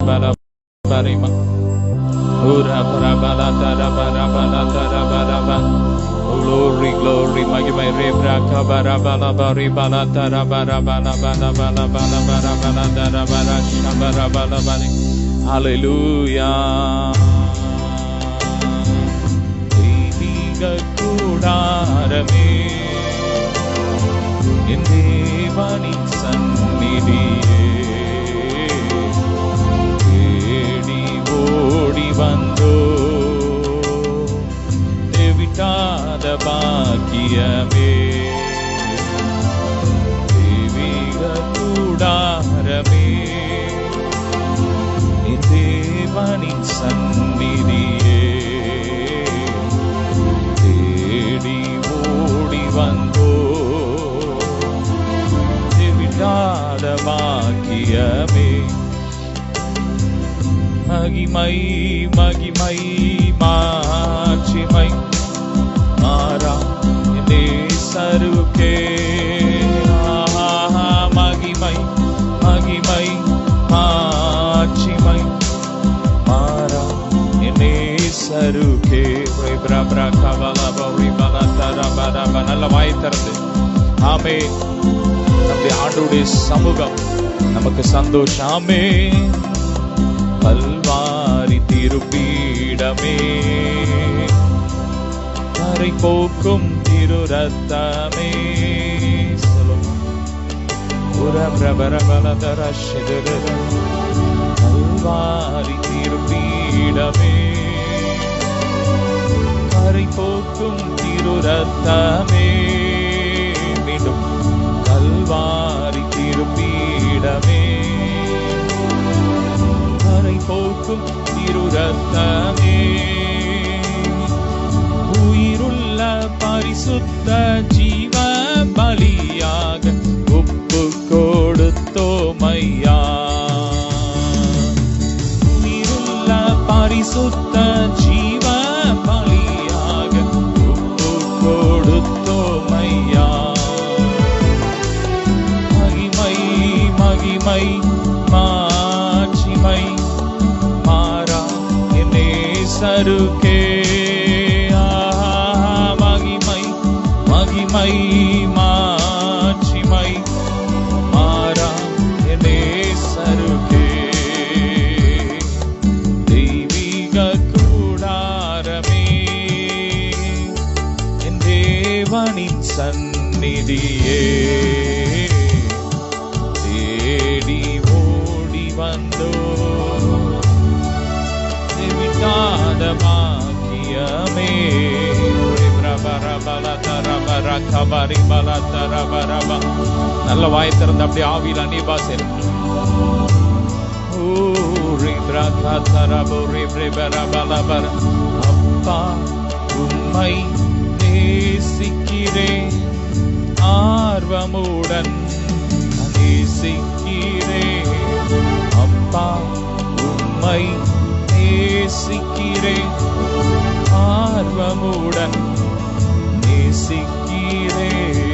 bala barima. Ura bara bala tara bara bala tara bara bala. Glory, glory, magimai rebra kabara bala bari bala tara bara bala bala bala bala bara bala tara bara shabara bala bali. Hallelujah. Deviga kudarame, in devani sannidhiye, thedi odi vando. Devitada bhagiyame, deviga kudarame, in devani sannidhiye, thedi odi vando. Devitada bhagiyame, magimai magimai மாட்சிமை மாறா நேசருக்கே. மகிமை மகிமை மாட்சிமை மாறா நேசருக்கே. நல்ல வாய் திறந்து ஆமே. நம்முடைய ஆண்டவருடைய சமூகம் நமக்கு சந்தோஷம். ஆமே. கல்வாரி திருப்பீடமே, கரை போக்கும் திரு ரத்தமே. கல்வாரி திருப்பீடமே, கரை போக்கும் திரு ரத்தமே. மீண்டும் கல்வாரி திருப்பீடமே, கரை போக்கும் திரு ரத்தமே. உயிருள்ள பரிசுத்த ஜீவ பலியாக ஒப்பு கொடுத்தோமையா. உயிருள்ள பரிசுத்த ஜீவ பலியாக ஒப்பு கொடுத்தோமையா. மகிமை மகிமை மாட்சிமை மாறா நேசருக்கே. மகிமை மகிமை மாட்சிமை மாறா நேசருக்கே. தெய்வீக கூடாரமே, என் தேவனின் சந்நிதியே, தேடி ஓடி வந்தோ. விட்டாத பாக்கியமே, நல்ல வாய் திறந்து அப்படியே ஆவியில் அநேபா சேரும். அப்பா உம்மை நேசிக்கிறேன், ஆர்வமுடன் நேசிக்கிறேன். அப்பா உம்மை நேசிக்கிறேன், ஆர்வமுடன் நேசிக்கிறேன்.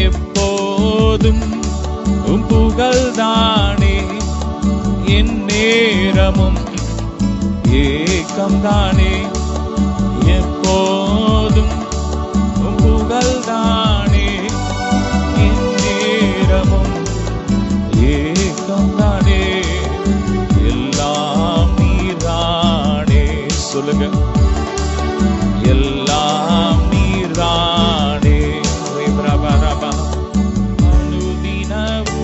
எப்போதும் உம் புகழ்தானே, என் நேரமும் ஏக்கம்தானே. எப்போதும் உம் புகழ்தானே, என் நேரமும் ஏக்கம்தானே. எல்லாம் நீர்தானே. சொல்லுங்க, எல்லாம் நீர்தானே. அனுதின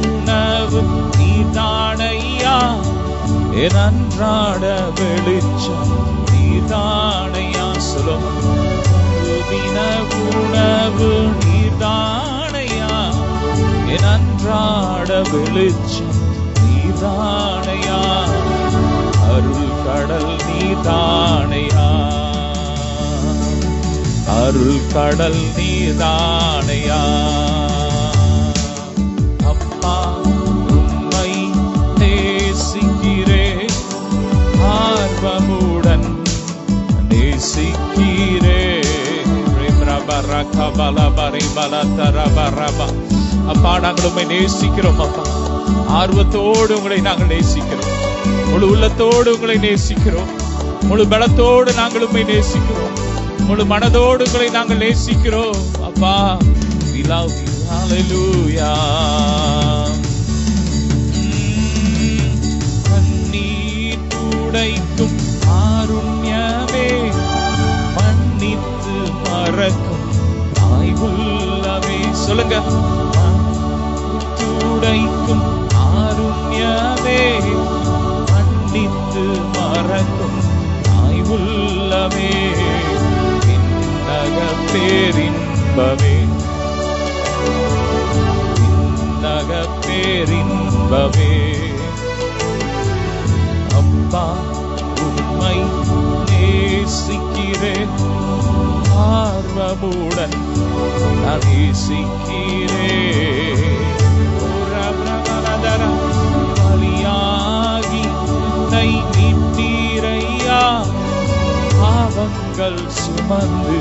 உணவு நீர்தானையா, என் அன்றாட வெளிச்சம் நீர்தானையா. சொல்லும், அனுதின உணவு நீர்தானையா, என் அன்றாட வெளிச்சம் நீர்தானையா. அருள் கடல் நீர்தானையா, அருள் கடல் நீர்தானையா. அப்பா உம்மை நேசிக்கிறேன், ஆர்வமுடன் நேசிக்கிறேன். அப்பா நாங்கள் உம்மை நேசிக்கிறோம். அப்பா ஆர்வத்தோடு உங்களை நாங்கள் நேசிக்கிறோம். முழு உள்ளத்தோடு உங்களை நேசிக்கிறோம். முழு பலத்தோடு நாங்கள் உம்மை நேசிக்கிறோம். முழு மனதோடு உங்களை நாங்கள் நேசிக்கிறோம். அப்பா, we love you. Hallelujah. கண்ணீர் துடைக்கும் காருண்யமே, மன்னித்து மறக்கும் தாய்வுள்ளமே. சொல்லுங்க. துடைக்கும் காருண்யமே, மன்னித்து மறக்கும் தாய்வுள்ளமே. விண்ணக பேரின்பமே, விண்ணக பேரின்பமே. அப்பா, உம்மை நேசிக்கிறேன், ஆர்வமுடன் நான் நேசிக்கிறேன். பலியாகி என்னை மீட்டீரையா, பாவங்கள் சுமந்து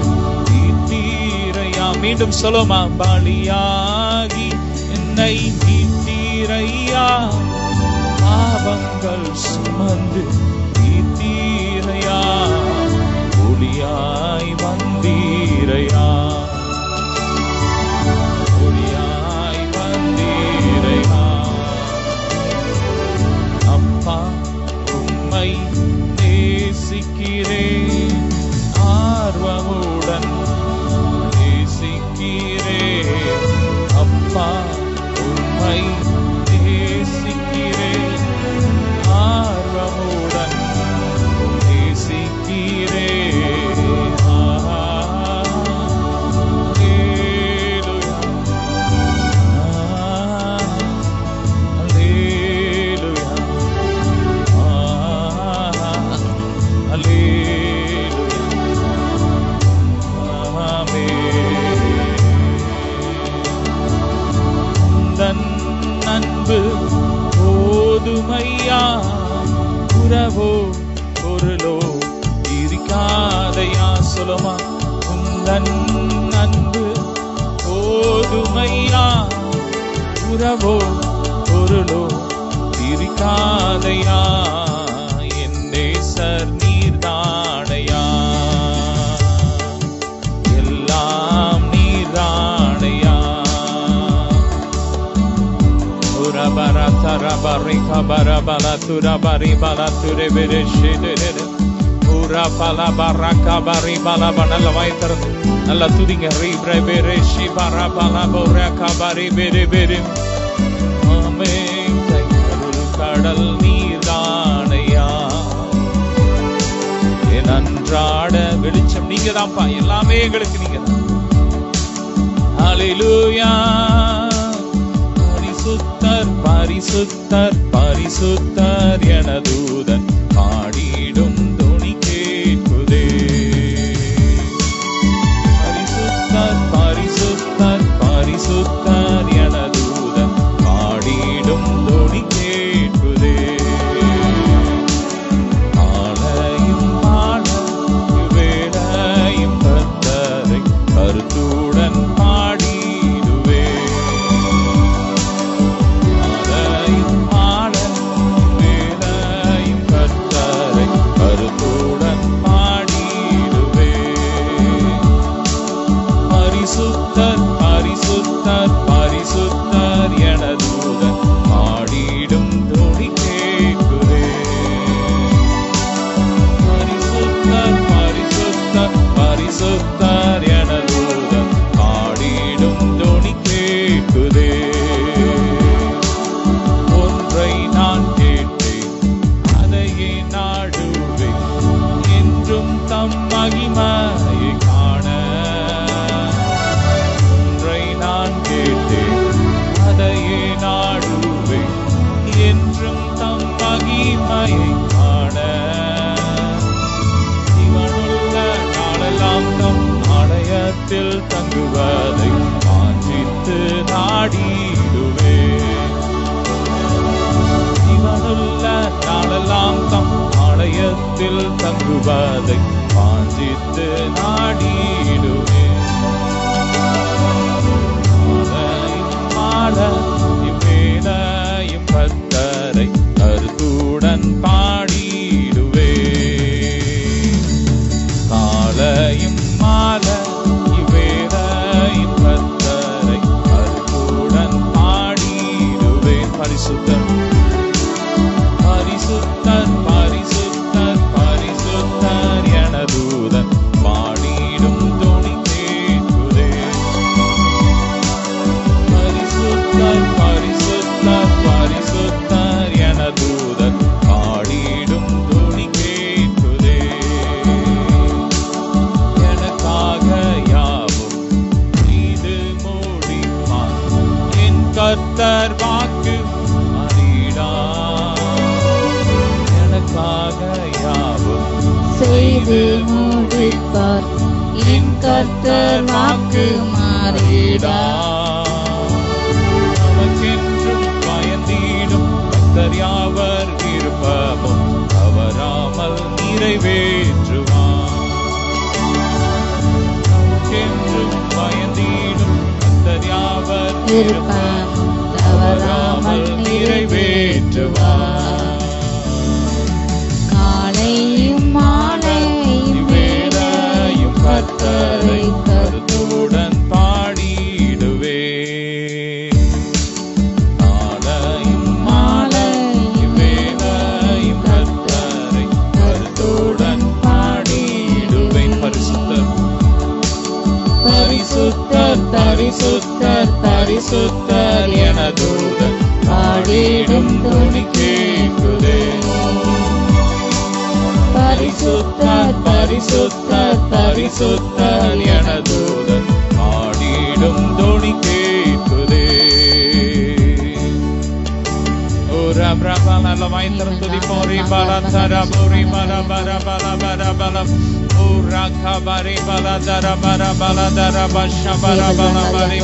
மீட்டீரையா. மீண்டும் சொல்லுமா. பலியாகி என்னை மீட்டீரையா, பாவங்கள் சுமந்து மீட்டீரையா. ஒளியாய் வந்தீரையா, ஒளியாய் வந்தீரையா. அப்பா, உம்மை நேசிக்கிறேன், ஆர்வமுடன் நேசிக்கிறேன். அப்பா, உம்மை நேசிக்கிறேன், ஆர்வமுடன் நேசிக்கிறேன். அன்பு போதுமையா, உறவோ பொருளோ இருக்காதையா. சொல்லுமா. உந்தன் அன்பு போதுமையா, உறவோ பொருளோ இருக்காதையா. என் நேசர் நீர்தானையா, எல்லாம் நீர்தானையா. நல்ல வாய் திறந்து நல்லா துதிங்க. கடல் நீர்தானையா, என் அன்றாட வெளிச்சம் நீங்க தான்ப்பா. எல்லாமே எங்களுக்கு நீங்க தான். ஹல்லேலூயா. பரிசுத்தர் பரிசுத்தர் பரிசுத்தர் என தூதன் பாடிடும் துணி கேட்குதே. பரிசுத்தர் பரிசுத்தர் பரிசுத்தர் என தூதன் பாடிடும் துணி கேட்குதே. ஆலையும் பாட வேலையும் கர்த்தரை கருத்துடன் பாடிடுவே. ஆலையும் பாட வேலையும் கர்த்தரை கருத்துடன் பாடிடுவே. பரிசுத்தர் பரிசுத்தர் பரிசுத்தர் என தூதன் பாடிடும் துணி கேட்குதே. பரிசுத்தர் பரிசுத்தர் பரிசுத்தர் என தூதன் பாடிடும் துணி கேட்குதே. ஒன்றை நான் கேட்டேன், அதையே நாடுவேன், என்றும் தம் மகிமையை காண. ஒன்றை நான் கேட்டேன், அதையே நாடுவேன், என்றும் தம் மகிமையை காண. இவனுள்ள நாளெல்லாம் தம் ஆலயத்தில் தங்குவதை வாஞ்சித்து நாடிடுவே. இவனுள்ள நாளெல்லாம் தம் ஆலயத்தில் தங்குவதை வாஞ்சித்து நாடிடுவே. மாலையும் வேலையும் கர்த்தரை கருத்துடன் செய்து முடிப்பார். என் கர்த்தர் வாக்கு மாறிடா. நமக்கென்றும் பயந்திடும் பக்தர் யாவர் விருப்பமும் தவறாமல் நிறைவேற்றுவார். நமக்கென்றும் பயந்திடும் பக்தர் யாவர் விருப்பமும் தவறாமல் நிறைவேற்றுவார். காலையும் மாலையும் வேளையும் கர்த்தரை கருத்துடன் பாடிடுவே. காலையும் மாலையும் வேளையும் கர்த்தரை கருத்துடன் பாடிடுவேன். பரிசுத்தர் பரிசுத்தர் பரிசுத்தர் பரிசுத்தர் என தூதன் பாடிடும் துணி கேட்குதே. பரிசுத்தர் பரிசுத்தர் பரிசுத்தர் என தூதன் பாடிடும் துணி கேட்குதே. நல்ல வாய்ந்திரம் துதிப்போம். ரிபலா தரபுரி பல பர பல பர பலம் ஊராக்கபரி பல தர பர பல தர பஷ பர பல பரி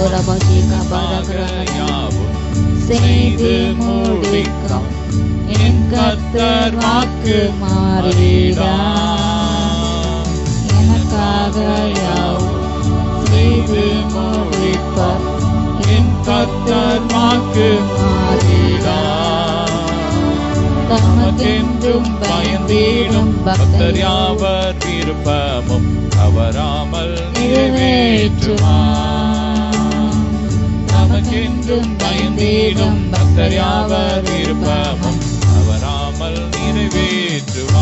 யாவும் செய்து முடிக்கும் என் கர்த்தர் வாக்கு மாறிடா. எனக்காக யாவும் செய்து முடிப்பார். என் கர்த்தர் வாக்கு மாறிடா. தமக்கென்றும் பயந்திடும் பக்தர் யாவர் விருப்பமும் தவறாமல் நிறைவேற்றுவார். தமக்கென்றும் பயந்திடும் பக்தர் யாவர் விருப்பமும் தவறாமல் நிறைவேற்றுவார்.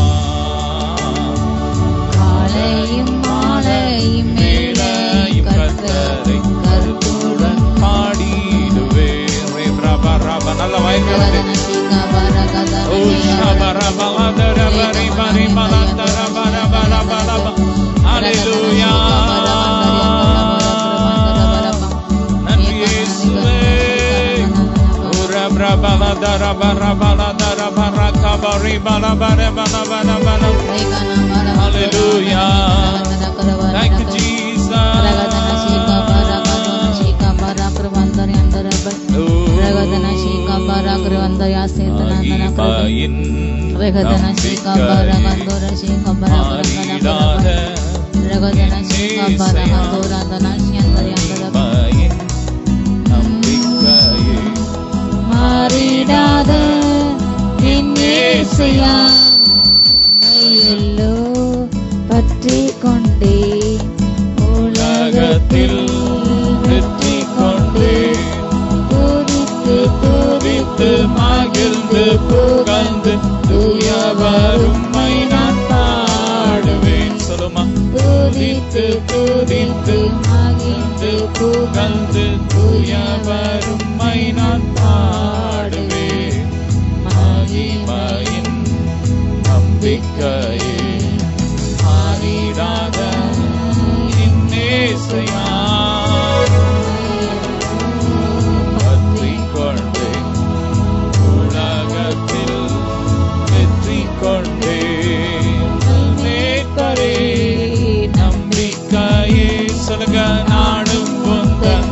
காலையும் மாலையும் மேலையும் கர்த்தரை கருத்துடன் பாடிடுவே. நல்ல வயது Thank you, Jesus. மாறிடாத என் இயேசுயா எல்லோ பற்றி கொண்டே உலகத்தில் வெற்றி கொண்டே துதித்து துதித்து மகிழ்ந்து புகழ்ந்து தூயவர் உம்மை நான் பாடுவேன். சொல்லுமா. துதித்து துதித்து மகிழ்ந்து புகழ்ந்து தூயவர் உம்மை நான் பாடுவேன். மகிமையின் நம்பிக்கையே மாறிடாத என் இயேசுயா பற்றி கொண்டே உலகத்தில் வெற்றி கொண்டே நேத்தரே நம்பிக்கையே. சொல்லுங்க. நாடும் பொந்தன்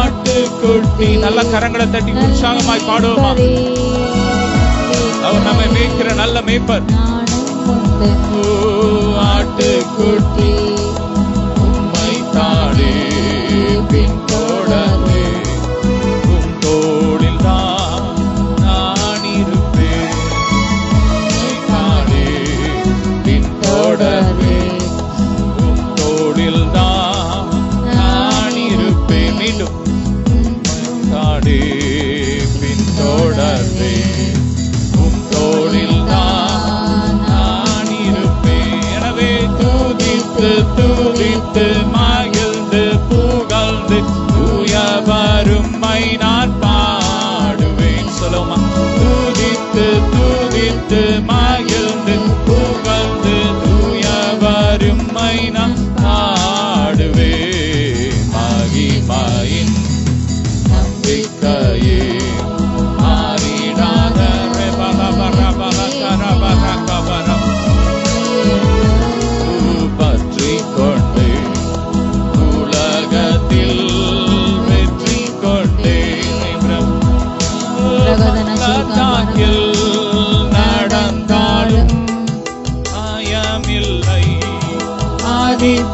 ஆட்டுக்குட்டி. நல்ல கரங்களை தட்டி உற்சாகமாய் பாடுவோமா. அவர் நம்மை மேய்க்கிற நல்ல மேய்ப்பர். ஆட்டுக்குட்டி உம்மை தாடே பின்தொடர்ந்து உம் தோளில் தான் நான் இருப்பேன். தாடே பின்தொடர்ந்து உம் தோளில் தான் நான் இருப்பேன். மீண்டும் தாடே பின்தொடர்ந்து உம் தோளில் தான் நான் இருப்பேன். எனவே துதித்து துதித்து மகிழ்ந்து புகழ்ந்து தூயவர் உம்மை நான் பாடுவேன். சொல்லுமா. துதித்து துதித்து மகிழ்ந்து புகழ்ந்து தூயவர் உம்மை நான் பாடுவேன். மகிமையின் நம்பிக்கையே மாறிடாத.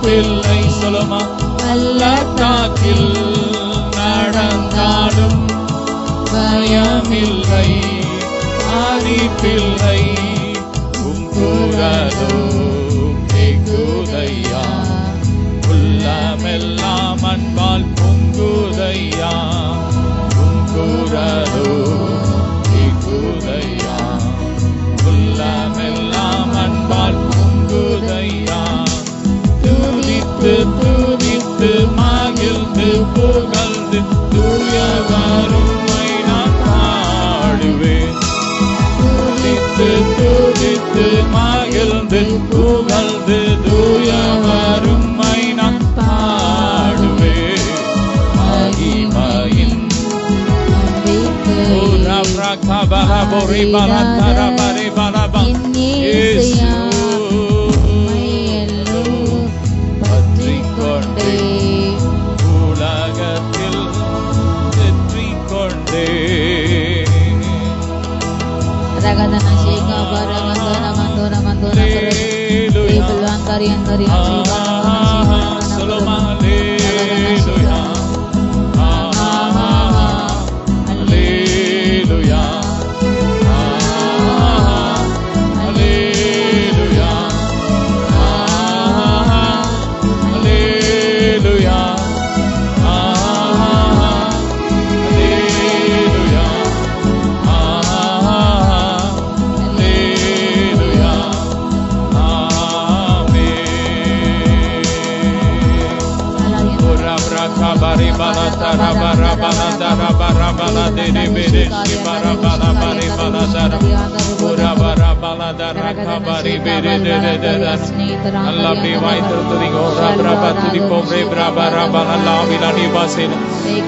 பிள்ளை சொல்லுமா பள்ளத்தாக்கில் நடந்தாலும் பயமில்லை ஆதி பிள்ளை உம் குரலோ கேக்குதையா உள்ளமெல்லாம் அன்பால் பொங்குதையா உம் குரலோ கேக்குதையா உள்ளமெல்லாம் அன்பால் பொங்குதையா துதித்து துதித்து மகிழ்ந்து புகழ்ந்து தூயவருமை நான் பாடுவேன் துதித்து துதித்து மகிழ்ந்து புகழ்ந்து தூயவருமை நான் பாடுவேன் மகிமையின் பற்றிக்கொண்டே உலகத்தில் வெற்றிக்கொண்டே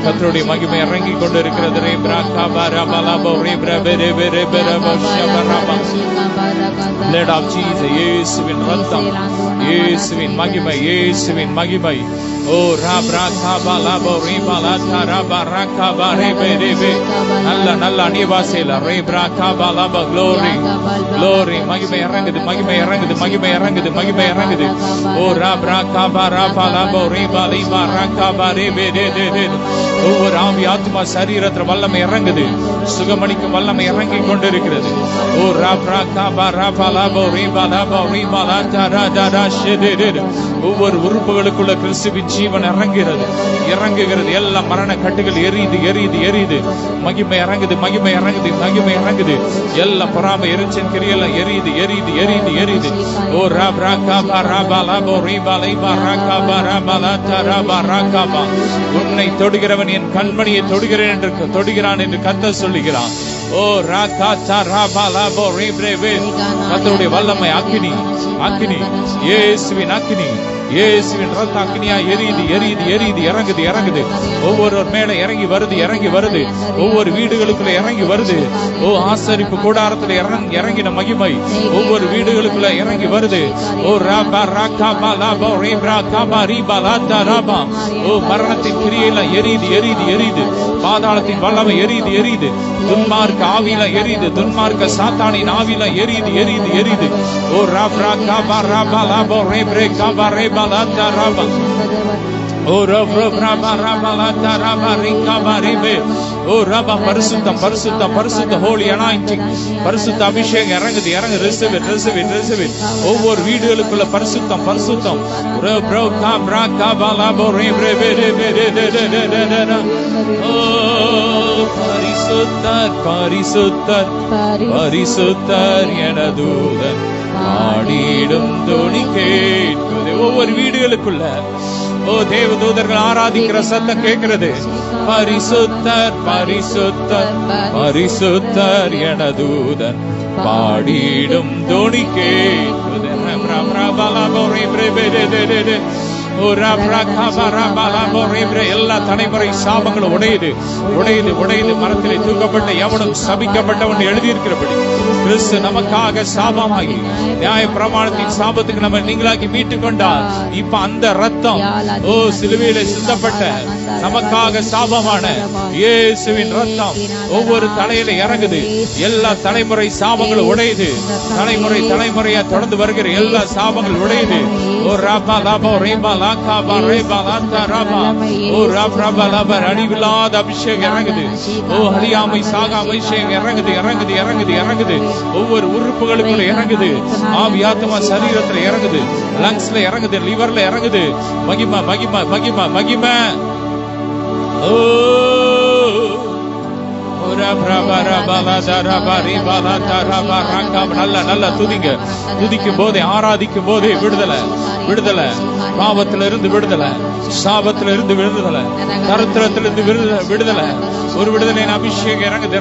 கர்த்தருடைய மகிமை இறங்கிக் கொண்டிருக்கிறது. Blood of Jesus, இயேசுவின் ரத்தம், இயேசுவின் மகிமை, இயேசுவின் மகிமை. ஓ ராப்ராகாபாலாபோ ரீபாலாதாராபாராகாபாரேபேரேபே. நல்ல அணிவாசையில ரேப்ராகாபாலாபா. glory glory மகிமை இறங்குது, மகிமை இறங்குது, மகிமை இறங்குது, மகிமை இறங்குது. ஓ ராப்ராகாபாராபாலாபோ ரீபாலிபாராகாபாரேபேரேபே. ஒவ்வொரு ஆவி ஆத்மா சரீரத்துல வல்லமை இறங்குது, சுகமணிக்கும் வல்லமை இறங்கி கொண்டிருக்கிறது. ஓ ராப்ராகாபாராபாலாபோ ரீபாலாபோ ரீபாலாதாராதாராஷேதே. ஒவ்வொரு உறுப்புகளுக்குள்ள கிறிஸ்துவின் ஜீவன் இறங்குகிறது. எல்லா மரண கட்டுகள் எரியுது எரியுது எரியுது. மகிமை இறங்குது, மகிமை இறங்குது, மகிமை இறங்குது. எல்லா பொறாமை எரிச்சல் கிரியெல்லாம் எரியுது எரியுது எரியுது எரியுது. ஓ ராப்ராகாபாராபாலாபோ ரீபாலிபாராகாபாராபாலாதாராபாராகாபா. உன்னை தொடுகிறவன் என் கண்மணியை தொடுகிறான் என்று கர்த்தர் சொல்லுகிறான். ஓ ராகாதாராபாலாபோ ரீப்ரேவே. கர்த்தருடைய வல்லமை அக்கினி அக்கினி, இயேசுவின் அக்கினி, இயேசுவின் ரத்த அக்கினியா எரியுது எரியுது எரியுது இறங்குது இறங்குது. ஒவ்வொரு மேல இறங்கி வருது இறங்கி வருது. ஒவ்வொரு வீடுகளுக்குள்ள இறங்கி வருது. ஓ ஆசரிப்பு கூடாரத்துல இறங்கின மகிமை ஒவ்வொரு வீடுகளுக்குள்ள இறங்கி வருது. ஓ ராபாராகாபாலாபோ ரீபாலாதாராபா. ஓ மரணத்தின் கிரியையில எரியுது எரியுது எரியுது. பாதாளத்தின் வல்லமை எரியுது எரியுது. துன்மார்க்க ஆவியில எரியுது, துன்மார்க்க சாத்தானின் ஆவியில எரியுது எரியுது எரியுது. ஓ ராப்ராகாபாராபாலாபோ ரீபாலாதாராபா. ஓ ரபா பரிசுத்தம் பரிசுத்தம் பரிசுத்த ஹோலி அனாயிண்டிங், பரிசுத்த அபிஷேகம் இறங்குது இறங்கு. Receive it receive it receive it. ஒவ்வொரு வீடுகளுக்குள்ள பரிசுத்தம் பரிசுத்தம். பரிசுத்தர் பரிசுத்தர் பரிசுத்தர் என தூதன் பாடிடும் துணி கேட்குது. ஒவ்வொரு வீடுகளுக்குள்ள ஓ தேவ தூதர்கள் ஆராதிக்கிற சத்தம் கேட்கிறது. பரிசுத்தர் பரிசுத்தர் பரிசுத்தர் என தூதன் பாடிடும் துணி கேட்குது. எல்லா தலைமுறை சாபங்களும் உடையுது உடையுது உடையுது. மரத்திலே தூக்கப்பட்ட எவனும் சபிக்கப்பட்டவன் எழுதியிருக்கிறபடி கிறிஸ்து நமக்காக சாபமாகி நியாய பிரமாணத்தின் சாபத்துக்கு நம்ம நீங்களாக்கி மீட்டு கொண்டார். இப்ப அந்த ரத்தம் சிலுவையில சிந்தப்பட்ட நமக்காக சாபமான இயேசுவின் ரத்தம் ஒவ்வொரு தலையில இறங்குது. எல்லா தலைமுறை சாபங்களும் உடையுது. தலைமுறை தலைமுறையா தொடர்ந்து வருகிற எல்லா சாபங்களும் உடையுது. அழிவில்லாத அபிஷேகம் இறங்குது. அழியாமை சாகாமை அபிஷேகம் இறங்குது இறங்குது இறங்குது இறங்குது. ஒவ்வொரு உறுப்புகளுக்குள்ள இறங்குது. ஆவியாத்மா சரீரத்துல இறங்குது, லங்ஸ்ல இறங்குது, லிவர்ல இறங்குது. மகிமா மகிமா மகிமா மகிமா. நல்ல துதிங்க. துதிக்கும் போதே ஆராதிக்கும் போதே விடுதலை விடுதலை. பாவத்திலிருந்து விடுதலை, சாபத்திலிருந்து விடுதலை, தரித்திரத்திலிருந்து விடுதலை. ஒரு விடுதலை அபிஷேகம் இறங்குது.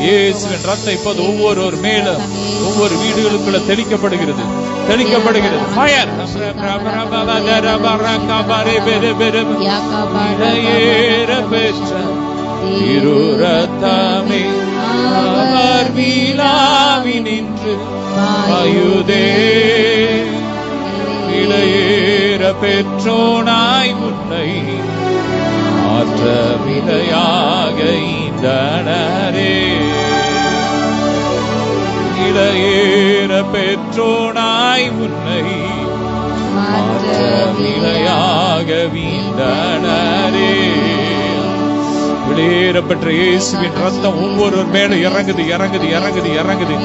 இயேசுவின் ரத்தம் இப்போது ஒவ்வொரு மேலும் ஒவ்வொரு வீடுகளுக்குள்ள தெளிக்கப்படுகிறது தெளிக்கப்படுகிறது. ஃபயர் திருரத்தமே அவர் வீழாவி நின்று பாயுதே. இளையேற பெற்றோனாய் உன்னை ஆற்ற விலையாக ஈந்தனரே. இளையேற பெற்றோனாய் உன்னை ஆற்ற விலையாக வீந்தனரே. வெளியேறப்பட்ட இயேசுவின் ரத்தம் ஒவ்வொரு மேலும் இறங்குது இறங்குது இறங்குது இறங்குது.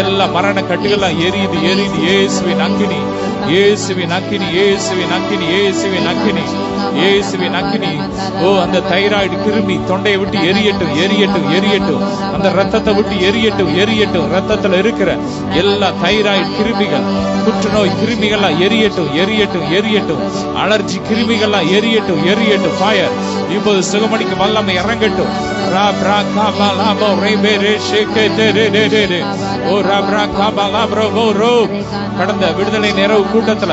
எல்லா மரண கட்டுகள்லாம் எரியுது எரியுது. இயேசுவின் அக்கினி இயேசுவின் அக்கினி இயேசுவின் அக்கினி இயேசுவின் அக்கினி இயேசுவின் அக்கினி. அந்த தைராய்டு கிருமி தொண்டையை விட்டு எரியட்டும் எரியட்டும் எரியட்டும். அந்த ரத்தத்தை விட்டு எரியட்டும் எரியட்டும். ரத்தத்துல இருக்கிற எல்லா தைராய்டு கிருமிகள், புற்றுநோய் கிருமிகள்லாம் எரியட்டும் எரியட்டும் எரியட்டும். அலர்ஜி கிருமிகள்லாம் எரியட்டும் எரியட்டும். ஃபயர் இப்போது சுகமணிக்கு வல்லமை இறங்கட்டும். கடந்த விடுதலை நிறைவு கூட்டத்துல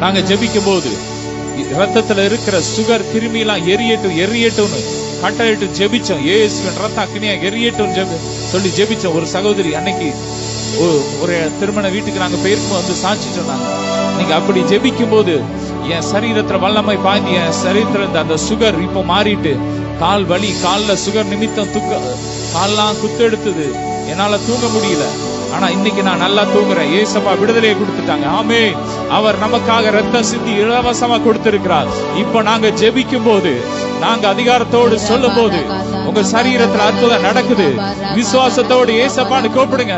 நாங்க ஜெபிக்கும் போது ரத்தத்துல இருக்கிற சுகர் கிருமி எல்லாம் எரியட்டும் எரியட்டும் கட்டளையிட்டு ஜெபிச்சோம். இயேசுவின் ரத்த அக்னியா எரியட்டும் சொல்லி ஜெபிச்சோம். ஒரு சகோதரி அன்னைக்கு ஒரு திருமண வீட்டுக்கு நாங்க போயிருக்கும் வந்து சாட்சி சொன்னாங்க. நீங்க அப்படி ஜெபிக்கும் போது என் சரீரத்துல வல்லமை பாய்ந்து என் சரீரத்துல இருந்த அந்த சுகர் இப்போ மாறிட்டு கால் வலி, கால்ல சுகர் நிமித்தம் கால்லாம் குத்தெடுத்தது, என்னால தூங்க முடியல. ஆனா இன்னைக்கு நான் நல்லா தூங்குறேன். ஏசப்பா விடுதலையை கொடுத்துட்டாங்க. ஆமே, அவர் நமக்காக ரத்தம் சிந்தி இலவசமா கொடுத்திருக்கிறார். இப்ப நாங்க ஜெபிக்கும் போது, நாங்க அதிகாரத்தோடு சொல்லும் போது உங்க சரீரத்துல அற்புதம் நடக்குது. விசுவாசத்தோடு ஏசப்பான்னு கூப்பிடுங்க.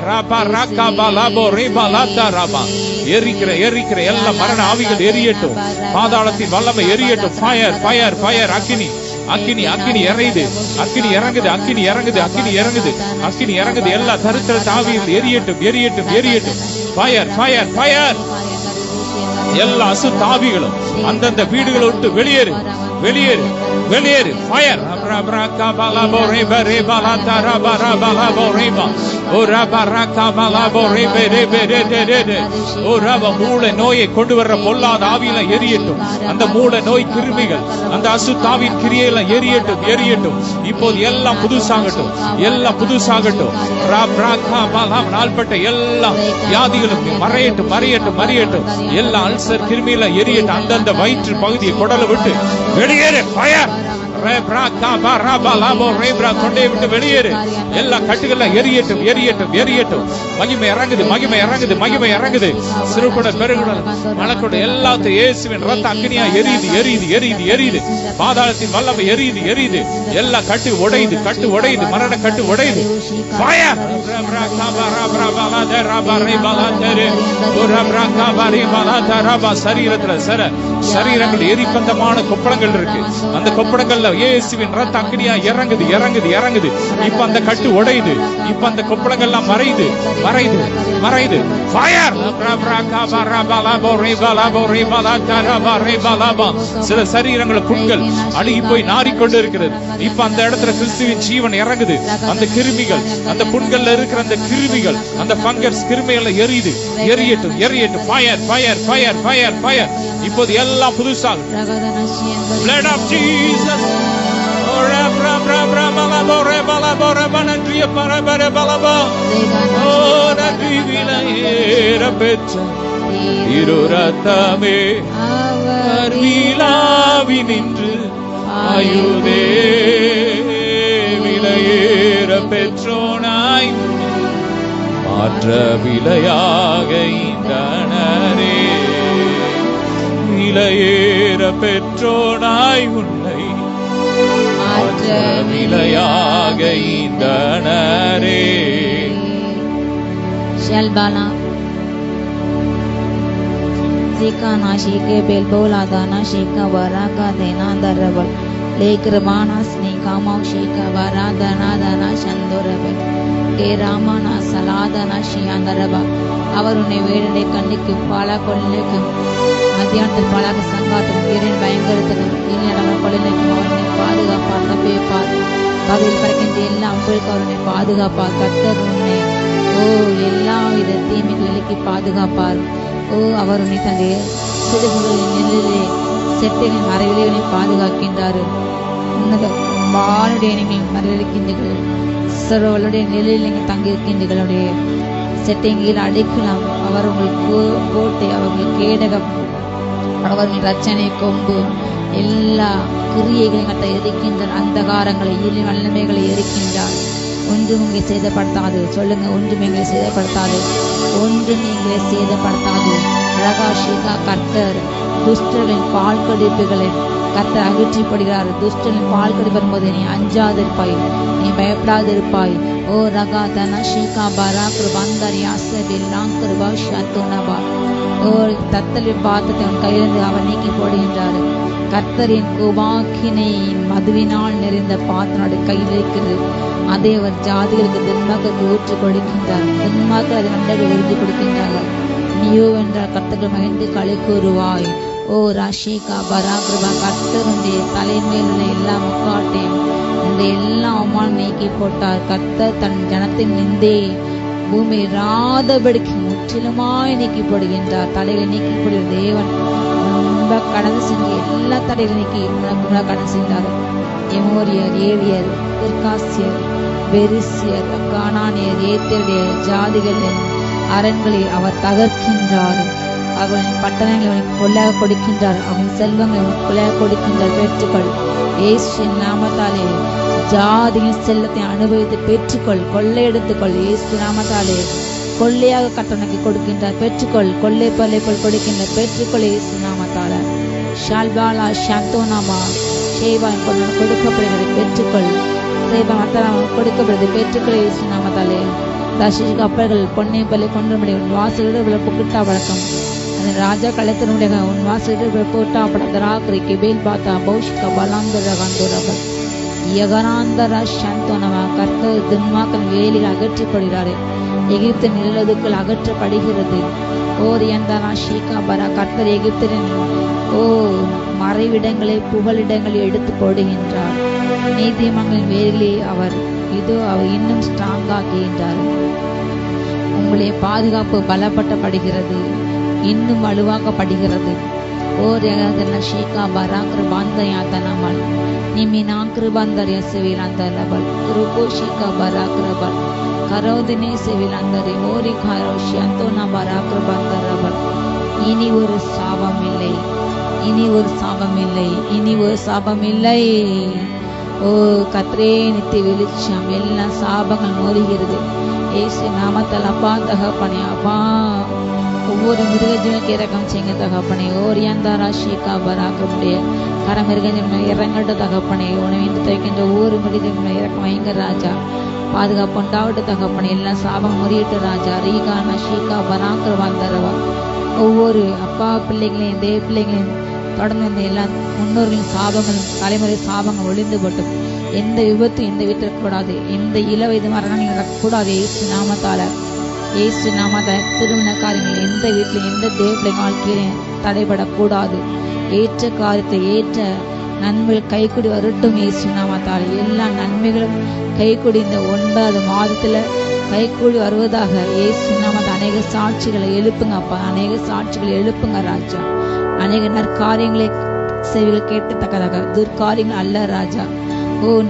எரிக்கிற எல்லா மரண ஆவிகள் எரியட்டும். பாதாளத்தின் வல்லமை எரியட்டும். Fire fire fire. அக்கினி அக்கினி அக்கினி இறங்குது, அக்கினி இறங்குது, அக்கினி இறங்குது, அக்கினி இறங்குது, அக்கினி இறங்குது. எல்லா தரித்திர ஆவிகள் எரியட்டும் எரியட்டும் எரியட்டும். Fire fire fire. எல்லா அசுத்தாவிகளும் அந்தந்த வீடுகளை விட்டு வெளியேறு வெளியேறு வெளியேறு. ஃபயர். மூளை நோயை கொண்டு வர்ற பொல்லாத ஆவியெல்லாம் எரியட்டும். அந்த மூளை நோய் கிருமிகள், அந்த அசுத்தாவின் கிரியையெல்லாம் எரியட்டும் எரியட்டும். இப்போது எல்லாம் புதுசாகட்டும், எல்லாம் புதுசாகட்டும். நாள்பட்ட எல்லா வியாதிகளும் மறையட்டும் மறையட்டும் மறையட்டும். எல்லா அல்சர் கிருமியெல்லாம் எரியட்டும். அந்தந்த வயிற்று பகுதியை குடலை விட்டு வெளியேறு. ஃபயர். தொண்டையை விட்டு வெளியேறு. எல்லா கட்டுகள் எரியட்டும் எரியட்டும் எரியட்டும். மகிமை இறங்குது மகிமை இறங்குது மகிமை இறங்குது. சிறுகுடல் பெருகுடல் மலக்குடல் எல்லாத்தையும் இயேசுவின் ரத்த அக்னியா எரியுது எரியுது எரியுது எரியுது. பாதாளத்தின் வல்லமை எரியுது எரியுது. எல்லா கட்டு உடையுது கட்டு உடையுது. மரண கட்டு உடையுது. சரீரத்துல சரீரங்கள் எரிபந்தமான கொப்பளங்கள் இருக்கு. அந்த கொப்பளங்கள்ல இயேசுவின் ரத்த அக்கினியா இறங்குது இறங்குது இறங்குது. இப்ப அந்த கட்டு உடையுது. இப்ப அந்த கொப்பளங்கள்லாம் மறையுது மறையுது மறையுது. ஃபயர். சில சரீரங்கள புண்கள் அழுகி போய் நாறிக்கொண்டு இருக்கிறது. இப்ப அந்த இடத்துல கிறிஸ்துவின் ஜீவன் இறங்குது. அந்த கிருமிகள், அந்த புண்கள்ல இருக்கிற அந்த கிருமிகள், அந்த பங்கர்ஸ் கிருமிகள் எரியுது. எரியட்டும் எரியட்டும். Fire fire fire fire fire. இப்போது எல்லாம் புதுசாக. Blood of Jesus. இருரத்தமே அவர் விலாவி நின்று ஆயுதே விலையேற பெற்றோனாய் மாற்ற விலையாக இந்தனரே. விலையேற பெற்றோனாய் உன்னை மாற்ற விலையாக இந்தனரே. ஷல்பானா Zikana shike belbola dana shika varaka dena darabal lekrabana snikama shika varadana dana shandorabal ke ramana saladana shiyandaraba. அவர் உன்னை வேடனை கண்ணிக்கு பாலா கொள்ளைக்கும் மத்தியானத்தில் பாலாக சங்காத்தும் வீரின் பயங்கரத்துக்கும் இல்லையடவர் கொள்ளைக்கும் அவருனை பாதுகாப்பார் தப்பிப்பார். பகுதியில் பறக்கின்ற எல்லா அம்புகளுக்கு அவருனை பாதுகாப்பார். கர்த்தர் உன்னை எல்லா வித தீமைகள் விலக்கி பாதுகாப்பார். அவர் உன்னை தன்னுடைய சிறுகுகளின் நெல்லிலே செட்டைகளின் மறைவிலே பாதுகாக்கின்றார். உன்னத வானுடைய நீங்கள் மறைவிருக்கின்றீர்கள். சர்வர்களுடைய நிலையில் நீங்கள் தங்கியிருக்கின்றீர்களுடைய செட்டையில் அடைக்கலாம். அவர் உங்களுக்கு கோட்டை, அவர்கள் கேடகம், அவர்கள் ரச்சனை கொம்பு, எல்லா கிரியைகளையும் கட்ட எரிக்கின்றார். அந்தகாரங்களை வல்லமைகளை எரிக்கின்றார். ஒன்றும் உங்களை சேதப்படுத்தாது. சொல்லுங்க, ஒன்றும் எங்களை சேதப்படுத்தாது. ஒன்றும் நீங்களே சேதப்படுத்தாது. ரகாஷிகா கர்த்தர் துஷ்டர்களின் பால் கடிப்புகளை கர்த்தர் அகற்றிப்படுகிறார். துஷ்டர்களின் பால் கடி வரும்போது நீ அஞ்சாதிருப்பாய், நீ பயப்படாதிருப்பாய். ஓ ரகா தன ஷீகா பரா கிருபாந்தரியாச பில்லாங் கிருபா ஷத்துனபா. ஓ தத்தலின் பாத்தத்தை அவன் கையிலிருந்து அவர் நீக்கி போடுகின்றார். கர்த்தரின் கோபாக்கினையின் மதுவினால் நிறைந்த பாத்திரம் கையில் இருக்கிறது. அதை அவர் ஜாதிகளுக்கு துன்மாக்களுக்கு ஊற்றி கொடுக்கின்றார். துன்மாக்கள் அதை நன்றாக எழுதி கொடுக்கின்றார்கள். நீயோ என்றால் கர்த்தர்கள் மகிழ்ந்து களி கூறுவாய். ஓ ராஷிகா பராகிருபா. கர்த்தருடைய தலைமையில் உள்ள எல்லா முக்காட்டையும் இந்த எல்லா அவமானம் நீக்கி போட்டார். கர்த்தர் தன் ஜனத்தின் நிந்தே பூமி ராதபடிக்கு முற்றிலுமாய் நீக்கி போடுகின்றார். தலைகளை நீக்கி போடுகிற தேவன் கடந்து செஞ்சு எல்லா தடைகளை நீக்கி கடந்து சென்றார். எமோரியர், ஏவியர், தெற்காசியர், பெரிசியர், கானானியர், ஏத்தியருடைய ஜாதிகளின் அரண்களை அவர் தகர்க்கின்றார். அவர்களின் பட்டணங்களை அவனுக்கு கொள்ளையாக கொடுக்கின்றார். அவன் செல்வங்களை அவனுக்கு கொள்ளையாக கொடுக்கின்றார். பெற்றுக்கொள் இயேசுவின் நாமத்தாலே. ஜாதியின் செல்லத்தை அனுபவித்து பெற்றுக்கொள், கொள்ளையெடுத்துக்கொள். இயேசு நாமத்தாலே கொள்ளையாக கட்டணக்கு கொடுக்கின்றார். பெற்றுக்கொள், கொள்ளை பல்லைக்குள் கொடுக்கின்ற பெற்றுக்கொள் இயேசு நாமத்தால. ஷால்பாலா ஷாந்தோனாமா ஷேவான் கொடுக்கப்படுகிறது. பெற்றுக்கொள். சேபா மத்தனாம கொடுக்கப்படுது. பெற்றுக்கொள் இயேசு நாமத்தாலே. தர்ஷிஷ் கப்பல்கள் பொன்னை பல்லை கொண்டு முடியும். உன் வாசலிட விளப்புக்கிட்டா வழக்கம். அந்த ராஜா கலைத்தனுடைய உன் வாசலிட விளப்புட்டா படத்தராக்கிரி கெபேல் பாத்தா பௌஷிகா பலாந்தர கந்தோரபல் யகனாந்தர ஷாந்தோனமா. கர்த்தர் துன்மாக்கள் வேலில் அகற்றப்படுகிறாரே. எகிப்து நிழலுக்குள் அகற்றப்படுகிறது. ஓர் எந்தனா ஷீகா பரா. கர்த்தர் எகிப்தின் மறைவிடங்களை புகலிடங்களை எடுத்து போடுகின்றார். நீதிமங்களின் வேர்களை அவர் இன்னும் ஸ்ட்ராங் ஆக்குகின்றார். உங்களுடைய பாதுகாப்பு பலப்பட்டப்படுகிறது, இன்னும் வலுவாக்கப்படுகிறது. ஓர் ஷீகா பரா கிருபாந்தயாத்தனமல் நிமினா கிருபாந்தரிய சிவிலாந்தரபல் கிருபோ ஷீகா பரா கிருபல் கரோதினே சிவிலாந்தரி ஓரி காரோஷி அந்தோனா பரா கிருபாந்தரபல். இனி ஒரு சாபம் இல்லை, இனி ஒரு சாபம் இல்லை, இனி ஒரு சாபம் இல்லை. ஓ கத்ரே நித்திய வெளிச்சம். எல்லா சாபங்கள் மோதுகிறது ஏசு நாமத்தால். அப்பா தகப்பனே, அப்பா ஒவ்வொரு மிருகஜீவனுக்கு இறக்கம் செய்யுங்க தகப்பனே. ஓரியாந்தாரா ஷீகா பராக்கமுடைய கரமிருகஜீவன் இறங்கட்ட தகப்பனே. உணவின்றி துவைக்கின்ற ஒவ்வொரு மிருகஜீவனை இறக்கம் வைங்க ராஜா. பாதுகாப்பு உண்டாவட்டு தகப்பனே. எல்லாம் சாபம் முறியிட்டு ராஜா. ரீகானா ஷீகா பராக்கர் வந்தரவா. ஒவ்வொரு அப்பா பிள்ளைகளையும் தேவ பிள்ளைகளையும் தொடர்ந்து இந்த எல்லா முன்னோர்களின் சாபங்களும் தலைமுறை சாபங்கள் ஒளிந்து போட்டும். எந்த விபத்தும் எந்த வீட்டில் இருக்கக்கூடாது. எந்த இளவயது மரணம் நடக்கக்கூடாது. இயேசு நாமத்தால திருமண காரியங்கள் எந்த வீட்டிலும் எந்த தேவப்பிள்ளை வாழ்க்கையிலும் தடைபடக்கூடாது. ஏற்ற காரியத்தை ஏற்ற நன்மைகள் கைக்கூடி வரட்டும். இயேசு நாமத்தால எல்லா நன்மைகளும் கைக்கூடி இந்த 9வது மாதத்துல கைக்கூடி வருவதாக. இயேசு நாமத்தால அநேக சாட்சிகளை எழுப்புங்க அப்பா, அநேக சாட்சிகளை எழுப்புங்க ராஜா. அநேக நற்காரியங்களை செவிகள் கேட்கத்தக்கதாக, துர்காரியங்கள் அல்ல ராஜா.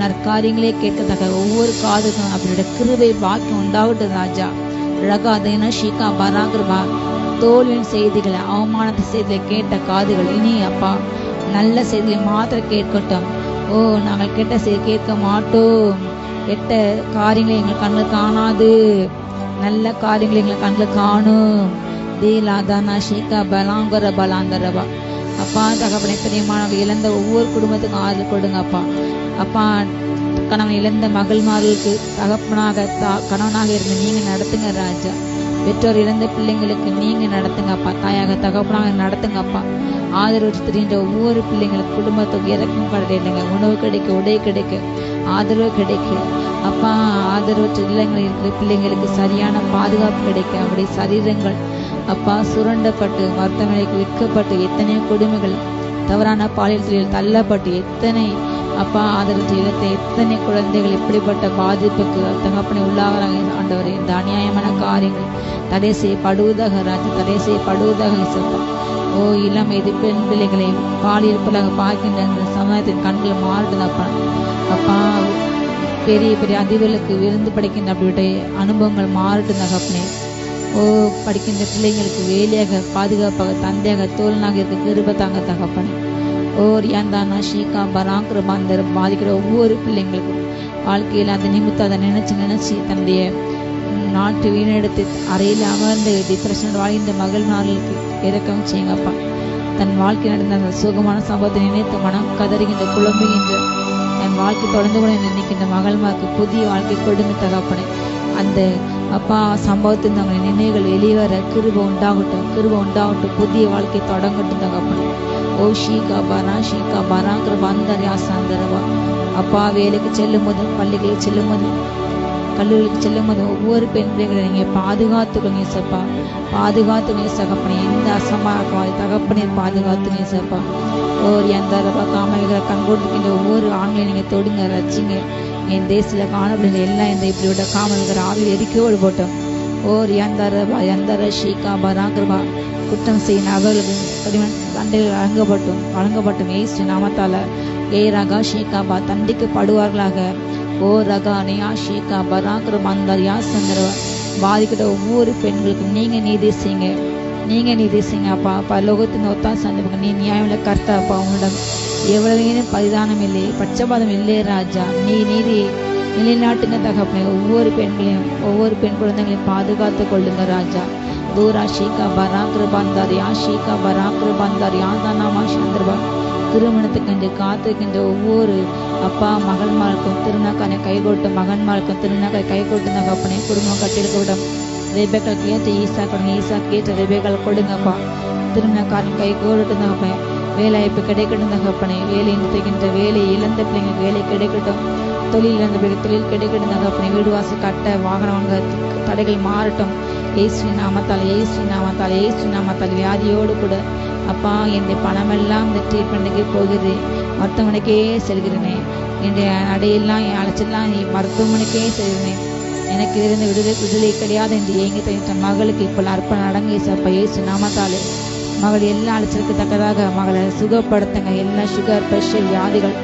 நற்காரியங்களே கேட்கத்தக்க ஒவ்வொரு காதுக்கும் அப்படியோட கிருபை பாக்கியம் உண்டாகட்டும் ராஜா. ரகாதேனா ஷீகா பராகிரபா தோல்வியின் செய்திகளை, அவமானத்தை செய்திகளை கேட்ட காதுகள் இனி அப்பா நல்ல செய்திகளை மாத்திரம் கேட்கட்டும். நாங்கள் கெட்ட செய்தி கேட்க மாட்டோம். கெட்ட காரியங்களை எங்கள் கண்ணில் காணாது, நல்ல காரியங்களை எங்கள் கண்ணில் காணும். தீலாதானா ஷீகா பலாங்கர பலாந்தரபா அப்பா தகப்பனை பிரியமானவர்கள் இழந்த ஒவ்வொரு குடும்பத்துக்கும் ஆறுதல் கொடுங்க அப்பா. அப்பா கணவன் இழந்த மகள்மார்களுக்கு தகப்பனாக கணவனாக இருந்து நீங்க நடத்துங்க ராஜா. பெற்றோர் இழந்த பிள்ளைங்களுக்கு நீங்க நடத்துங்க அப்பா. தாயாக தகப்பனாக நடத்துங்க அப்பா. ஆதரவு தெரிகின்ற ஒவ்வொரு பிள்ளைங்களுக்கு குடும்பத்துக்கு இறக்கும் கிடையாதுங்க. உணவு கிடைக்க, உடை கிடைக்க, ஆதரவு கிடைக்க அப்பா. ஆதரவற்ற இல்லங்கள் இருக்கிற பிள்ளைங்களுக்கு சரியான பாதுகாப்பு கிடைக்க, அவருடைய சரீரங்கள் அப்பா சுரண்டப்பட்டு மருத்துவமனைக்கு விற்கப்பட்டு எத்தனை கொடுமைகள், தவறான பாலியல் தள்ளப்பட்டு எத்தனை அப்பா ஆதரவு இழந்த எத்தனை குழந்தைகள் இப்படிப்பட்ட பாதிப்புக்கு தகப்பனை உள்ளாகிறாங்க ஆண்டவரே. இந்த அநியாயமான காரியங்கள் தடை செய்யப்படுவதாக ராஜா, தடை செய்யப்படுவதாக இசப்பா. இளம் இது பெண் பிள்ளைகளை பாலியற்பதாக பார்க்கின்ற அந்த சமுதாயத்தின் கண்கள் மாறுதுப்பா. அப்பா பெரிய பெரிய அதிபர்களுக்கு விருந்து படைக்கின்ற அப்படியுடைய அனுபவங்கள் மாறுட்டு தகப்பனே. படிக்கின்ற பிள்ளைங்களுக்கு வேலையாக, பாதுகாப்பாக, தந்தையாக, தோழனாக இருக்க கிருபத்தாங்க தகப்பனே. யாந்தானா ஷீகா பராங்கிரபாந்தர் பாதிக்கிற ஒவ்வொரு பிள்ளைங்களுக்கும் வாழ்க்கையில் அந்த நிமித்தம் அதை நினைச்சு தன்னுடைய நாட்டு வீணெடுத்து அறையில் அமர்ந்து டிப்ரெஷன் வாழ்கின்ற மகள்மார்களுக்கு இறக்கம் செய்யுங்கப்பா. தன் வாழ்க்கை நடந்த அந்த சுகமான சம்பவத்தை நினைத்து மனம் கதறுகின்ற குழம்புகின்ற என் வாழ்க்கை தொடர்ந்து கூட நினைக்கின்ற மகள்மாருக்கு புதிய வாழ்க்கை கொடுங்க தகப்பனே. அந்த அப்பா சம்பவத்தின் தங்களுடைய நினைவுகள் வெளிவர கிருபை உண்டாகட்டும், புதிய வாழ்க்கை தொடங்கட்டும் தகப்பனே. ஷீகா பராங்கிற பந்தரியாசாந்தரவா அப்பா. வேலைக்கு செல்லும் போது, பள்ளிகளுக்கு செல்லும் போது, கல்லூரிக்கு செல்லும் போது ஒவ்வொரு பெண் பிள்ளைகளை நீங்க பாதுகாத்துக்கோங்க சப்பா. பாதுகாத்துக்கோங்க சகப்பனே. எந்த அசமாக தகப்பனே பாதுகாத்துங்க சப்பா. எந்த காமவிகளை கண்கொடுக்கின்ற ஒவ்வொரு ஆண்களையும் நீங்க தொடுங்க, ரச்சிங்க. என் தேசத்தில் காணப்படுகிற எல்லாம் இந்த இப்படியோட காமல்கிற ஆவியில் எரிக்கோடு போட்டோம். எந்தர ஷீகா பராங்கிரபா குற்றம் செய்யும் நபர்களுக்கு கடிமன் தண்டைகள் வழங்கப்பட்டும் ஏசு நாமத்தால. ரகா ஷீகாபா தண்டிக்கப்படுவார்களாக. ரகா நியா ஷீகா பராங்கிரபாந்தர் யாசந்தரவா பாதிக்கிட்ட ஒவ்வொரு பெண்களுக்கும் நீங்க நீதி செய்யுங்க அப்பா. பரலோகத்தின் ஒத்தாசை சந்திப்புக்கு நீ நியாயமுள்ள கர்த்தா அப்பா. உங்களிடம் எவ்வளவு பரிதானம் இல்லை, பட்சபாதம் இல்லையே ராஜா. நீ நீதி நிலைநாட்டுங்க தகப்பனே. ஒவ்வொரு பெண்களையும், ஒவ்வொரு பெண் குழந்தைகளையும் பாதுகாத்து கொள்ளுங்க ராஜா. தூரா ஷீகா பராங்கிரபாந்தர் யா ஷீகா பராங்கிரபாந்தர் யாதானாமா சந்திரபா. திருமணத்துக்கு காத்துக்கின்ற ஒவ்வொரு அப்பா மகன்மாருக்கும் திருநாக்கானை கைகொட்டும், மகன்மாருக்கும் திருநாக்காய் கைகொட்டும் தகப்பனே. குடும்பம் கட்டிருக்க விடம் ரெபேக்கால் கேட்ட ஈசா கொடுங்க, ஈசா கேட்ட ரெபேக்கால் கொடுங்கப்பா. திருமணக்காரன் கை கோடட்டும் தகப்பனே. வேலைவாய்ப்பு கிடைக்கட்டும் தகப்பனே. வேலை நிறுத்துகின்ற வேலை இழந்த பிள்ளைங்களுக்கு வேலை கிடைக்கட்டும். தொழில் இழந்த பிள்ளைக்கு தொழில் கிடைக்கட்டும் தகப்பனே. வீடு வாசல் கட்ட, வாகனம் வாங்க தடைகள் மாறட்டும். இயேசுவின் நாமத்தால் வியாதியோடு கூட அப்பா என்னுடைய பணமெல்லாம் இந்த ட்ரீட்மெண்ட்டுக்கே போகுது, மருத்துவமனைக்கே செல்கிறேனே. என்னுடைய நடையெல்லாம் என் அழைச்செல்லாம் மருத்துவமனைக்கே செல்கிறேன். எனக்கு இருந்த விடுதலை கிடையாது என்று ஏங்கி தனித்த மகளுக்கு இப்போ அர்ப்பணம் அடங்கு ஏசப்பா. இயேசு நாமத்தாலே மகள் எல்லா அழைச்சலுக்கு தக்கதாக மகளை சுகப்படுத்துங்க. எல்லா சுகர், பிரஷர் வியாதிகள்,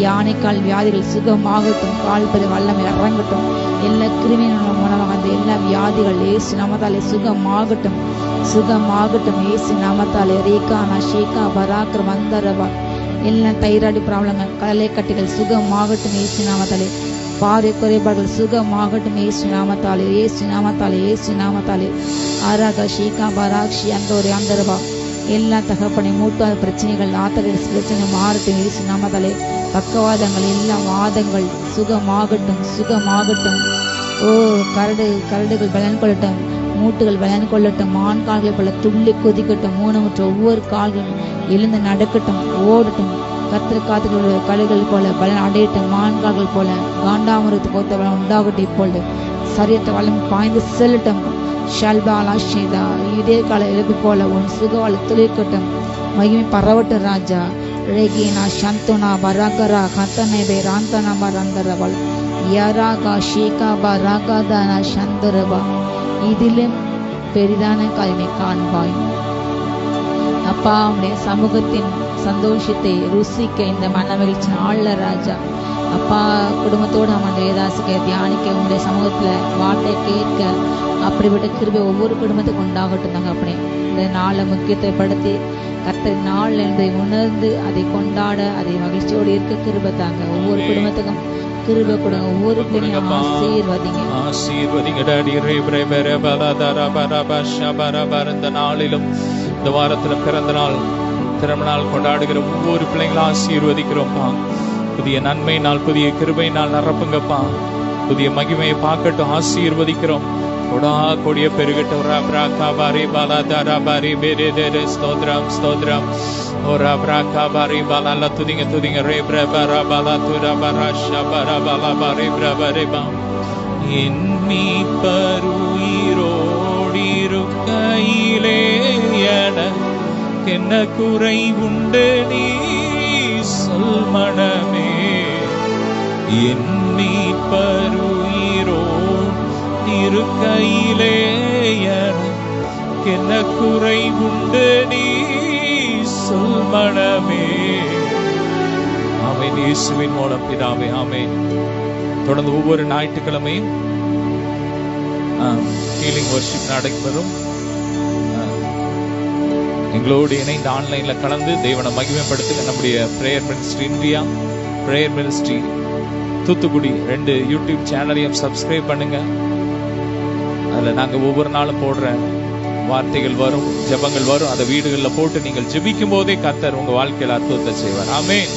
யானைக்கால் வியாதிகள் சுகமாகட்டும். கால்பது வல்லம் இறங்கட்டும். எல்லா கிருமியின் மூலமாக அந்த எல்லா வியாதிகள் இயேசு நாமத்தாலே சுகமாகட்டும். இயேசு நாமத்தாலே. ரீகானா ஷீகா பராக்கிர வந்தரபா. எல்லா தைராய்டு ப்ராப்ளங்கள், கடலை கட்டிகள் சுகமாகட்டும் இயேசு நாமத்தாலே. பார்வை குறைபாடுகள் சுகமாகட்டும் இயேசு நாமத்தாலே. ஆராக ஷீகா பராக்ஷி அந்தரபா. எல்லா தகப்பனை மூட்டாத பிரச்சனைகள், ஆத்தரைஸ் பிரச்சனை மாறட்டும் இயேசு நாமத்தாலே. பக்கவாதங்கள், எல்லா வாதங்கள் சுகமாகட்டும். கரடுகள் பலன் கொள்ளட்டும். மூட்டுகள் பலன் கொள்ளட்டும். மான் கால்களை போல துள்ளி கொதிக்கட்டும். ஊனமுற்ற ஒவ்வொரு கால்களும் எழுந்து நடக்கட்டும், ஓடட்டும். கர்த்தர் காத்துக்களுடைய கலைகள் போல பலன் அடையட்டும். மான் கால்கள் போல காண்டாமிருகத்து போத்த பலன் உண்டாகட்டும். இப்பொழுது சரியற்ற வளம் பாய்ந்து செல்லட்டும். ஷல்பாலா ஷேதா இதே கால எழுப்பு போல உன் சுகவாழ துளிர்க்கட்டும். மகிமை பரவட்டும் ராஜா. ரேகினா சந்தோனா பராகரா ஹத்தனேபே ராந்தனா பரந்தரவல் யராகா ஷேகா பராகாதானா சந்தரபா. இதிலும் பெரிதான காரியங்களை காண்பாய். அப்பா, உடைய சமூகத்தின் சந்தோஷத்தை ருசிக்க இந்த மனமகிழ்ச்சி நாள்ல ராஜா. அப்பா, குடும்பத்தோடு நம்ம வேதாசிக்க தியானிக்க உங்களுடைய சமூகத்துல வார்த்தை கேட்க அப்படிப்பட்ட கிருபை ஒவ்வொரு குடும்பத்துக்கு உண்டாகட்டும் தாங்க. அப்படி இந்த நாளை முக்கியத்துவப்படுத்தி கர்த்தர் நாள் என்பதை உணர்ந்து அதை கொண்டாட அதை மகிழ்ச்சியோடு இருக்க கிருபை தாங்க. ஒவ்வொரு குடும்பத்துக்கும் கிருபை கொடுங்க. ஒவ்வொரு குடும்பம் ஆசீர்வதிங்க. இந்த நாளிலும் இந்த வாரத்துல பிறந்த நாள் திருமண நாள் கொண்டாடுகிற ஒவ்வொரு பிள்ளைங்களும் ஆசீர்வதிக்கிறோம்ப்பா. புதிய நன்மை நாள், புதிய கிருபை நாள் நிரப்புங்கப்பா. புதிய மகிமையை பார்க்கட்டும், ஆசீர்வதிக்கிறோம். கொடா கொடிய பெருகட்டும். ஸ்தோத்ரம் ஸ்தோத்ரம். துதிங்க துதிங்க. என் மீட்பருயிரோடிருக்கையிலே என்ன குறை உண்டு நீ சொல் மனமே. என் மீட்பருயிரோ இருக்கையிலே என்ன குறை உண்டு நீ சொல் மனமே. ஆமென். இயேசுவின் மூலம் பிதாவே, ஆமென். தொடர்ந்து ஒவ்வொரு ஞாயிற்றுக்கிழமையும் ஹீலிங் வர்ஷிப் நடைபெறும். எங்களோடு இணைந்து ஆன்லைன்ல கலந்து தேவனை மகிமைப்படுத்துங்க. நம்முடைய prayer ministry India, prayer ministry Thoothukudi 2 YouTube சேனலையும் சப்ஸ்கிரைப் பண்ணுங்க. அதுல நாங்க ஒவ்வொரு நாளும் போடுற வார்த்தைகள் வரும், ஜெபங்கள் வரும். அதை வீடுகளில் போட்டு நீங்கள் ஜெபிக்கும் போதே கர்த்தர் உங்க வாழ்க்கையில அற்புதத்தை செய்வார். ஆமென்.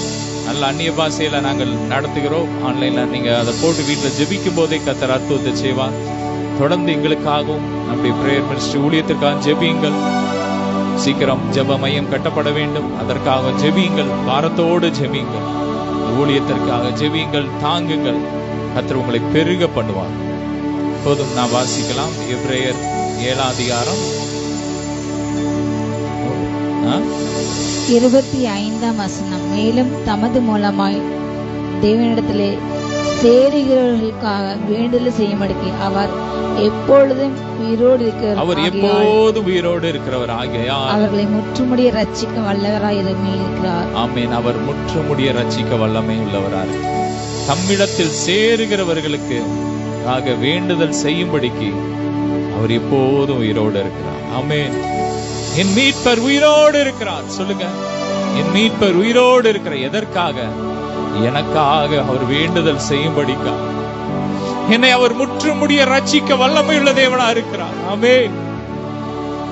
நல்ல அந்நிய பாஷையில நாங்கள் நடத்துகிறோம். ஆன்லைன்ல நீங்க அதை போட்டு வீட்டுல ஜெபிக்கும் போதே கர்த்தர் அற்புதத்தை செய்வார். தொடர்ந்து எங்களுக்காகவும் நம்முடைய பிரேயர் மினிஸ்ட்ரி ஊழியத்திற்காக ஜெபியுங்கள். சீக்கிரம் ஜெப மையம் கட்டப்பட வேண்டும், அதற்காக ஜெபியுங்கள். பாரத்தோடு ஜெபியுங்கள். ஊழியத்திற்காக ஜெபியுங்கள், தாங்குங்கள். கர்த்தர் உங்களை பெருக பண்ணுவார். போதும், நான் வாசிக்கலாம். எபிரேயர் 7ஆம் அதிகாரம் 25ஆம் வசனம். மேலும் தமது மூலமாய் தேவனிடத்திலே சேருகிறவர்களுக்காக வேண்டுதல் செய்யும்படிக்கு அவர் எப்பொழுதும் உயிரோடு இருக்கிறவர். அவர் எப்போதும் உயிரோடு இருக்கிறவர் ஆகையால் அவர்களை முற்றுமுடிய ரட்சிக்க வல்லவராய் இருக்கிறார். ஆமென். அவர் முற்றுமுடிய ரட்சிக்க வல்லமை உள்ளவரார். தம்மிடத்தில் சேருகிறவர்களுக்கு ஆக வேண்டுதல் செய்யும்படிக்கு அவர் எப்போதும் உயிரோடு இருக்கிறார். ஆமென். என் மீட்பர் உயிரோடு இருக்கிறார். சொல்லுங்க, என் மீட்பர் உயிரோடு இருக்கிறார். எதற்காக? எனக்காக அவர் வேண்டுதல் செய்யும்படிக்கா. என்னை அவர் முற்றுமுடிய ரட்சிக்க வல்லமை உள்ள தேவனா இருக்கிறார். ஆமென்.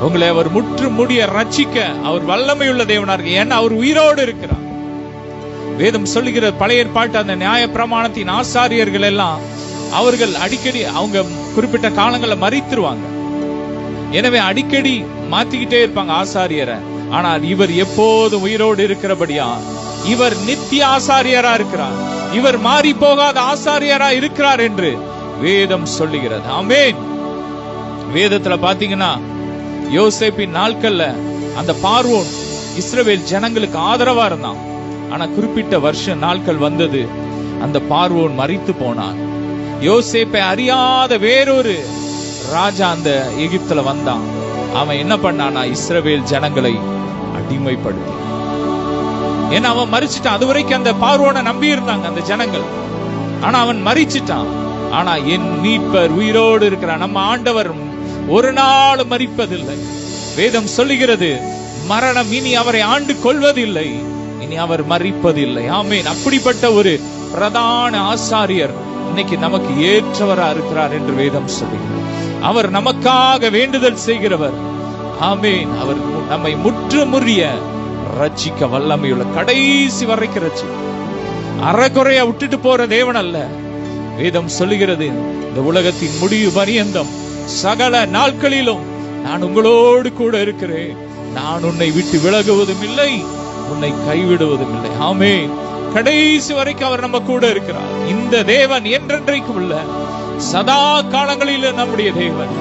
உங்களை அவர் முற்றுமுடிய ரட்சிக்க அவர் வல்லமை உள்ள தேவனா இருக்கு. ஏன்னா அவர் உயிரோடு இருக்கிறார். வேதம் சொல்லுகிற பழைய ஏற்பாட்டு அந்த நியாய பிரமாணத்தின் ஆசாரியர்கள் எல்லாம் அவர்கள் அடிக்கடி அவங்க குறிப்பிட்ட காலங்களில் மரித்துருவாங்க. எனவே அடிக்கடி மாத்திக்கிட்டே இருப்பாங்க ஆசாரியரை. ஆனால் இவர் எப்போதும் உயிரோடு இருக்கிறபடியா இவர் நித்திய ஆசாரியரா இருக்கிறார். இவர் மாறி போகாத ஆசாரியரா இருக்கிறார் என்று வேதம் சொல்லுகிறது. ஆமென். வேதத்துல பாத்தீங்கன்னா யோசேப்பின் நாட்கள்ல அந்த பார்வோன் இஸ்ரவேல் ஜனங்களுக்கு ஆதரவா இருந்தான். ஆனா குறிப்பிட்ட வருஷ நாட்கள் வந்தது, அந்த பார்வோன் மரித்து போனான். யோசேப்பை அறியாத வேறொரு ராஜா அந்த எகிப்துல வந்தான். அவன் என்ன பண்ணானா, இஸ்ரவேல் ஜனங்களை அடிமைப்படுத்தி. ஏன்னா அவன் மரிச்சிட்டான். அது வரைக்கும் அந்த பார்வோனை நம்பி இருந்தாங்க அந்த ஜனங்கள். ஆனா அவன் மரிச்சிட்டான். ஆனா என் மீட்பர் உயிரோடு இருக்கிறார். நம்ம ஆண்டவர் ஒரு நாள் மரிப்பதில்லை. வேதம் சொல்லுகிறது, மரணம் இனி அவரை ஆண்டு கொள்வதில்லை, இனி அவர் மரிப்பதில்லை. ஆமென். அப்படிப்பட்ட ஒரு பிரதான ஆசாரியர் இன்னைக்கு நமக்கு ஏற்றவரா இருக்கிறார் என்று வேதம் சொல்லுகிறது. அவர் நமக்காக வேண்டுதல் செய்கிறவர். ஆமென். அவர் நம்மை முற்றுமுறிய ரட்சிக்க வல்லமையுள்ள, கடைசி வரைக்கும் ரட்சிக்க, அறகுறையா விட்டுட்டு போற தேவன் அல்ல. வேதம் சொல்லுகிறது, இந்த உலகத்தின் முடிவு பரியந்தம் சகல நாட்களிலும் நான் உங்களோடு கூட இருக்கிறேன். நான் உன்னை விட்டு விலகுவதும் இல்லை, உன்னை கைவிடுவதும் இல்லை. ஆமென். கடைசி வரைக்கும் அவர் நம்ம கூட இருக்கிறார். இந்த தேவன் என்றென்றைக்கும் உள்ள சதா காலங்களில் நம்முடைய தேவன்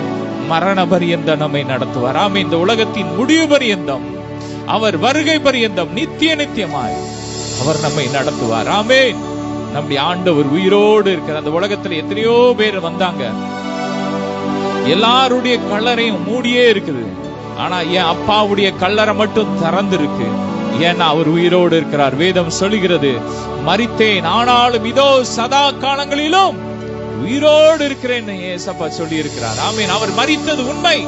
மரண பரியந்தம் நம்மை நடத்துவார். ஆமென். இந்த உலகத்தின் முடிவு பரியந்தம், அவர் வருகை பரியந்தம், நித்திய நித்தியமாய் அவர் நம்மை நடத்துவார். ஆமென். நம்முடைய ஆண்டவர் உயிரோடு இருக்கிற அந்த உலகத்துல எத்தனையோ பேர் வந்தாங்க, எல்லாருடைய கல்லறையும் மூடியே இருக்குது. ஆனா என் அப்பாவுடைய கல்லறை மட்டும் திறந்து இருக்கு. ஏன்னா அவர் உயிரோடு இருக்கிறார். வேதம் சொல்லுகிறது, மரித்தேன் ஆனாலும் இதோ சதா காலங்களிலும் உயிரோடு இருக்கிறேன் ஏசப்பா சொல்லி இருக்கிறார். ஆமென். அவர் மரித்தது உண்மை.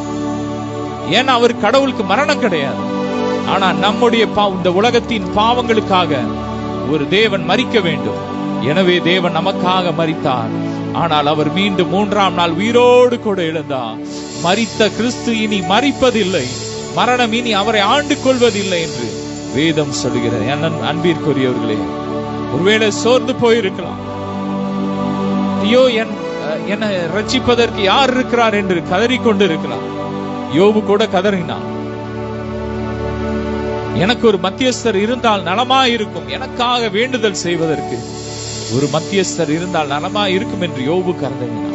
ஏன்னா அவர் கடவுளுக்கு மரணம் கிடையாது. ஆனா நம்முடைய இந்த உலகத்தின் பாவங்களுக்காக ஒரு தேவன் மரிக்க வேண்டும். எனவே தேவன் நமக்காக மரித்தார். ஆனால் அவர் மீண்டும் 3ஆம் நாள் உயிரோடு கூட எழுந்தார். மரித்த கிறிஸ்து இனி மரிப்பதில்லை, மரணம் இனி அவரை ஆண்டு கொள்வதில்லை என்று வேதம் சொல்லுகிறது. அன்பிற்குரியவர்களே, ஒருவேளை சோர்ந்து போயிருக்கலாம். ஐயோ, என்னை ரட்சிப்பதற்கு யார் இருக்கிறார் என்று கதறிக்கொண்டு இருக்கலாம். யோபு கூட கதறினான். எனக்கு ஒரு மத்தியஸ்தர் இருந்தால் நலமா இருக்கும், எனக்காக வேண்டுதல் செய்வதற்கு ஒரு மத்தியஸ்தர் இருந்தால் நலமா இருக்கும் என்று யோபு கருதினான்.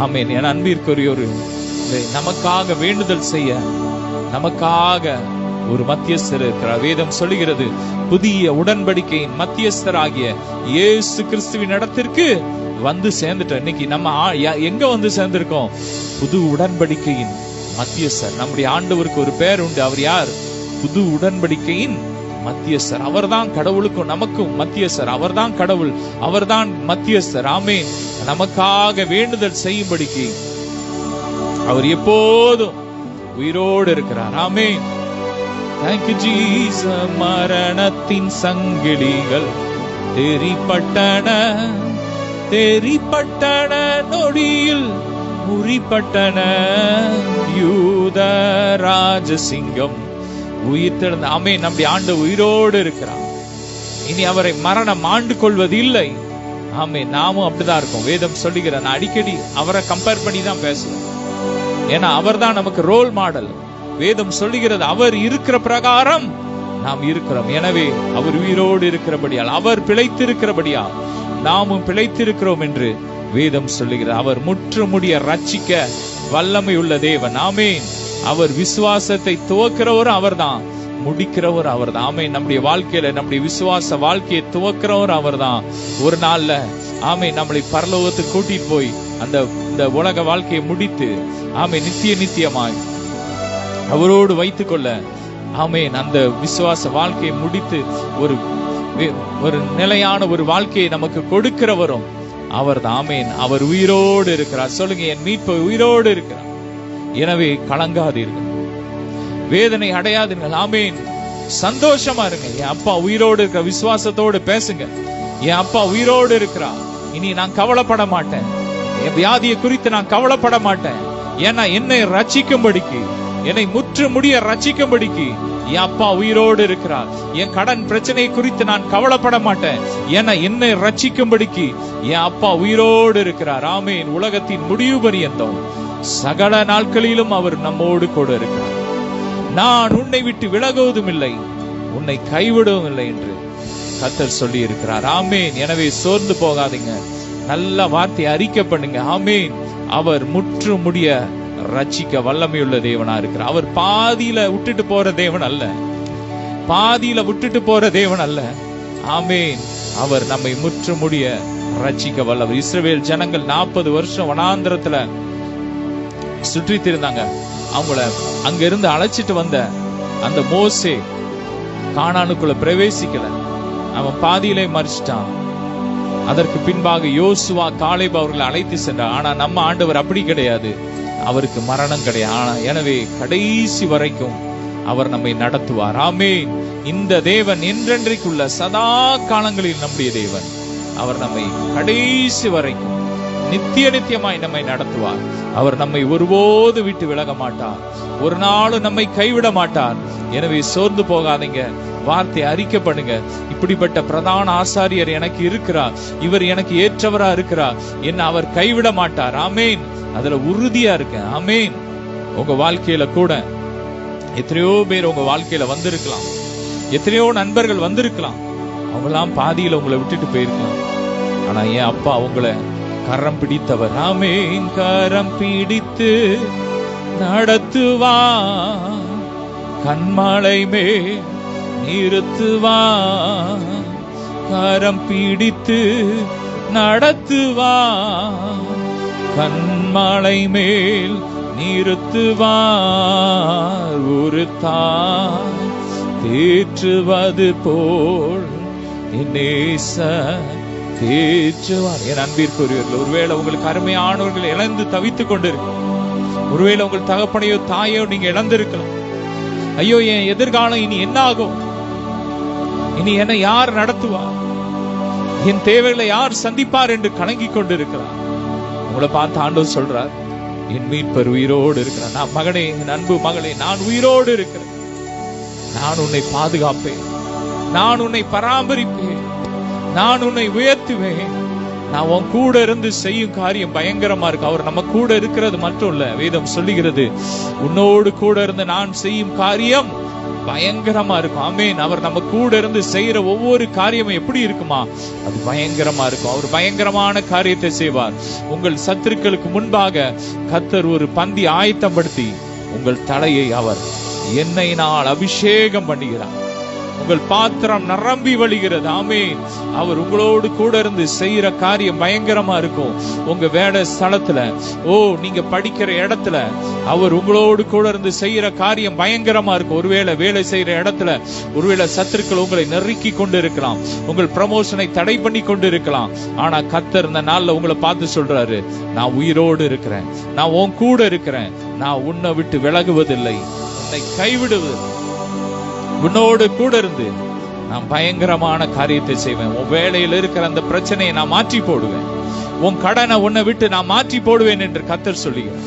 ஆமென். என் அன்பிற்குரியொரு நமக்காக வேண்டுதல் செய்ய நமக்காக ஒரு மத்தியஸ்தர் இருக்கிறார். வேதம் சொல்லுகிறது, புதிய உடன்படிக்கையின் மத்தியஸ்தராகிய இயேசு கிறிஸ்துவின் இடத்திற்கு வந்து சேர்ந்துட்டோம். இன்னைக்கு நம்ம எங்க வந்து சேர்ந்திருக்கோம்? புது உடன்படிக்கையின் மத்தியஸ்தர். நம்முடைய ஆண்டவருக்கு ஒரு பேர் உண்டு. அவர் யார்? புது உடன்படிக்கையின் மத்தியஸ்தர். அவர்தான் கடவுளுக்கும் நமக்கும் மத்தியஸ்தர். அவர்தான் கடவுள், அவர்தான் மத்தியஸ்தர். ஆமென். நமக்காக வேண்டுதல் செய்யும்படிக்கு அவர் எப்போதும் உயிரோடு இருக்கிறார். ஆமென். Thank you Jesus. மரணத்தின் சங்கிலிகள் தெரிப்பட்டன, தெரிப்பட்டன, நொடியில் முறிப்பட்டன. யூத ராஜசிங்கம் உயிர்த்தெழுந்த. ஆமென். நம்முடைய ஆண்டு உயிரோடு இருக்கிறார். இனி அவரை மரணம் ஆண்டு கொள்வது இல்லை. ஆமென். நாமும் அப்படிதான் இருக்கோம். வேதம் சொல்லுகிற, நான் அடிக்கடி அவரை கம்பேர் பண்ணி தான் பேசுவேன். ஏன்னா அவர் தான் நமக்கு ரோல் மாடல். வேதம் சொல்லுகிறது, அவர் இருக்கிற பிரகாரம் நாம் இருக்கிறோம். எனவே அவர் உயிரோடு இருக்கிறபடியால், அவர் பிழைத்திருக்கிறபடியால் நாமும் பிழைத்திருக்கிறோம் என்று வேதம் சொல்லுகிறது. அவர் முற்றுமுடிய ரட்சிக்க வல்லமை உள்ள தேவன். ஆமென். அவர் விசுவாசத்தை துவக்கிறவர் அவர்தான், முடிக்கிறவர் அவர்தான். ஆமென். நம்முடைய வாழ்க்கையில நம்முடைய விசுவாச வாழ்க்கையை துவக்கிறவர் அவர்தான். ஒரு நாள்ல ஆமென் நம்மளை பரலோகத்துக்கு கூட்டிட்டு போய் அந்த உலக வாழ்க்கையை முடித்து ஆமென் நித்திய நித்தியமாய் அவரோடு வைத்துக் கொள்ள ஆமென் அந்த விசுவாச வாழ்க்கையை முடித்து ஒரு நிலையான ஒரு வாழ்க்கையை நமக்கு கொடுக்கிறவரும் அவர்தான். ஆமென். அவர் உயிரோடு இருக்கிறார். சொல்லுங்க, என் மீட்பு உயிரோடு இருக்கிறார். எனவே கலங்காதீர்கள், வேதனை அடையாதீர்கள். ஆமென். சந்தோஷமா இருங்க. என் அப்பா உயிரோடு இருக்கிற விசுவாசத்தோடு பேசுங்க. என் அப்பா உயிரோடு இருக்கிறார். இனி நான் கவலைப்பட மாட்டேன். என் வியாதியை குறித்து நான் கவலைப்பட மாட்டேன். ஏன்னா என்னை ரட்சிக்கும்படிக்கு, என்னை முற்று முடிய ரட்சிக்கும்படிக்கு என் அப்பா உயிரோடு இருக்கிறார். என் கடன் பிரச்சனை குறித்து நான் கவலைப்பட மாட்டேன். ஏன்னா என்னை ரட்சிக்கும்படிக்கு என் அப்பா உயிரோடு இருக்கிறார். ஆமென். உலகத்தின் முடிவு பரியந்தம் சகல நாட்களிலும் அவர் நம்மோடு கூட இருக்கிறார். நான் உன்னை விட்டு விலகுவதும் இல்லை, உன்னை கைவிடுவதும் இல்லை என்று கர்த்தர் சொல்லி இருக்கிறார். ஆமென். எனவே சோர்ந்து போகாதீங்க. நல்ல வார்த்தை அறிக்கை பண்ணுங்க. ஆமென். அவர் முற்று முடிய ரட்சிக்க வல்லமையுள்ள தேவனா இருக்கிறார். அவர் பாதியில விட்டுட்டு போற தேவன் அல்ல, பாதியில விட்டுட்டு போற தேவன் அல்ல. ஆமென். அவர் நம்மை முற்று முடிய ரட்சிக்க வல்லவர். இஸ்ரவேல் ஜனங்கள் 40 வருஷம் வனாந்திரத்துல சுற்றி திரிந்தாங்க. அவங்கள அங்க இருந்து அழைச்சிட்டு வந்த அந்த மோசே கானானுக்குள்ள பிரவேசிக்கல, அவன் பாதியிலே மறிச்சிட்டான். அதற்கு பின்பாக யோசுவா காலேப் அவர்களை அழைத்து சென்றார். ஆனா நம்ம ஆண்டவர் அப்படி கிடையாது, அவருக்கு மரணம் கிடையாது. எனவே கடைசி வரைக்கும் அவர் நம்மை நடத்துவார். ஆமென். இந்த தேவன் என்றென்றைக்குள்ள சதா காலங்களில் நம்முடைய தேவன். அவர் நம்மை கடைசி வரைக்கும் நித்திய நித்தியமாய் நம்மை நடத்துவார். அவர் நம்மை ஒருபோது விட்டு விலக மாட்டார், ஒரு நாளும் நம்மை கைவிட மாட்டார். எனவே சோர்ந்து போகாதீங்க. வார்த்தை அறிக்கை பண்ணுங்க. இப்படிப்பட்ட பிரதான ஆசாரியர் எனக்கு இருக்கிறார், இவர் எனக்கு ஏற்றவரா இருக்கிறார், என்ன அவர் கைவிட மாட்டார். ஆமேன். அதுல உறுதியா இருக்கேன். ஆமேன். உங்க வாழ்க்கையில கூட எத்தனையோ பேர் உங்க வாழ்க்கையில வந்திருக்கலாம், எத்தனையோ நண்பர்கள் வந்திருக்கலாம், அவங்களாம் பாதியில உங்களை விட்டுட்டு போயிருக்கலாம். ஆனா என் அப்பா உங்களை கரம் பிடித்தவர். ஆமேன். கரம் பிடித்து நடத்துவா, கண்மாலை மேல் நிறுத்துவா, கரம் பிடித்து நடத்துவா, கண்மாலை மேல் நிறுத்துவார். ஒரு தாய் தேற்றுவது போல் நேச தேற்றுவார். என் அன்பிற்குரியவர்கள், ஒருவேளை உங்களுக்கு அருமையானவர்கள் இழந்து தவித்துக் கொண்டிருக்க, ஒருவேளை உங்கள் தகப்பனையோ தாயோ நீங்க இழந்திருக்கலாம். ஐயோ, என் எதிர்காலம் இனி என்ன ஆகும், இனி என்ன யார் நடத்துவார், என் தேவைகளை யார் சந்திப்பார் என்று கலங்கி கொண்டிருக்கிறார். உங்களை பார்த்து ஆண்டவர் சொல்றார், என் மீட்பர் உயிரோடு இருக்கிறார். நான் மகனே, என் அன்பு மகளே, நான் உயிரோடு இருக்கிறேன். நான் உன்னை பாதுகாப்பேன், நான் உன்னை பராமரிப்பேன், நான் உன்னை உயர்த்துவேன். நான் உன் கூட இருந்து செய்யும் காரியம் பயங்கரமா இருக்கு. அவர் நம்ம கூட இருக்கிறது மட்டும் இல்ல, வேதம் சொல்லுகிறது, உன்னோடு கூட இருந்து நான் செய்யும் காரியம் பயங்கரமா இருக்கும். ஆமேன். அவர் நம்ம கூட இருந்து செய்யற ஒவ்வொரு காரியமும் எப்படி இருக்குமா, அது பயங்கரமா இருக்கும். அவர் பயங்கரமான காரியத்தை செய்வார். உங்கள் சத்துருக்களுக்கு முன்பாக கர்த்தர் ஒரு பந்தி ஆயத்தப்படுத்தி உங்கள் தலையை அவர் எண்ணெயினால் அபிஷேகம் பண்ணுகிறார். உங்கள் பாத்திரம் நிரம்பி வழிகிறது. ஆமேன். அவர் உங்களோடு கூட இருந்து செய்யற காரியம் பயங்கரமா இருக்கும். உங்க வேலை ஸ்தலத்துல, நீங்க படிக்கிற இடத்துல அவர் உங்களோடு கூட இருந்து செய்யற காரியம் பயங்கரமா இருக்கும். ஒருவேளை வேலை செய்யற இடத்துல ஒருவேளை சத்துருக்கள் உங்களை நெருக்கி கொண்டு இருக்கலாம், உங்கள் ப்ரமோஷனை தடை பண்ணி கொண்டு இருக்கலாம். ஆனா கர்த்தர் இந்த நாள்ல உங்களை பார்த்து சொல்றாரு, நான் உயிரோடு இருக்கிறேன், நான் உன் கூட இருக்கிறேன், நான் உன்னை விட்டு விலகுவதில்லை, உன்னை கைவிடுவது, உன்னோடு கூட இருந்து நான் பயங்கரமான காரியத்தை செய்வேன். உன் வேலையில் இருக்கிற அந்த பிரச்சனையை நான் மாற்றி போடுவேன், உன் கடனை உன்னை விட்டு நான் மாற்றி போடுவேன் என்று கர்த்தர் சொல்லுகிறார்.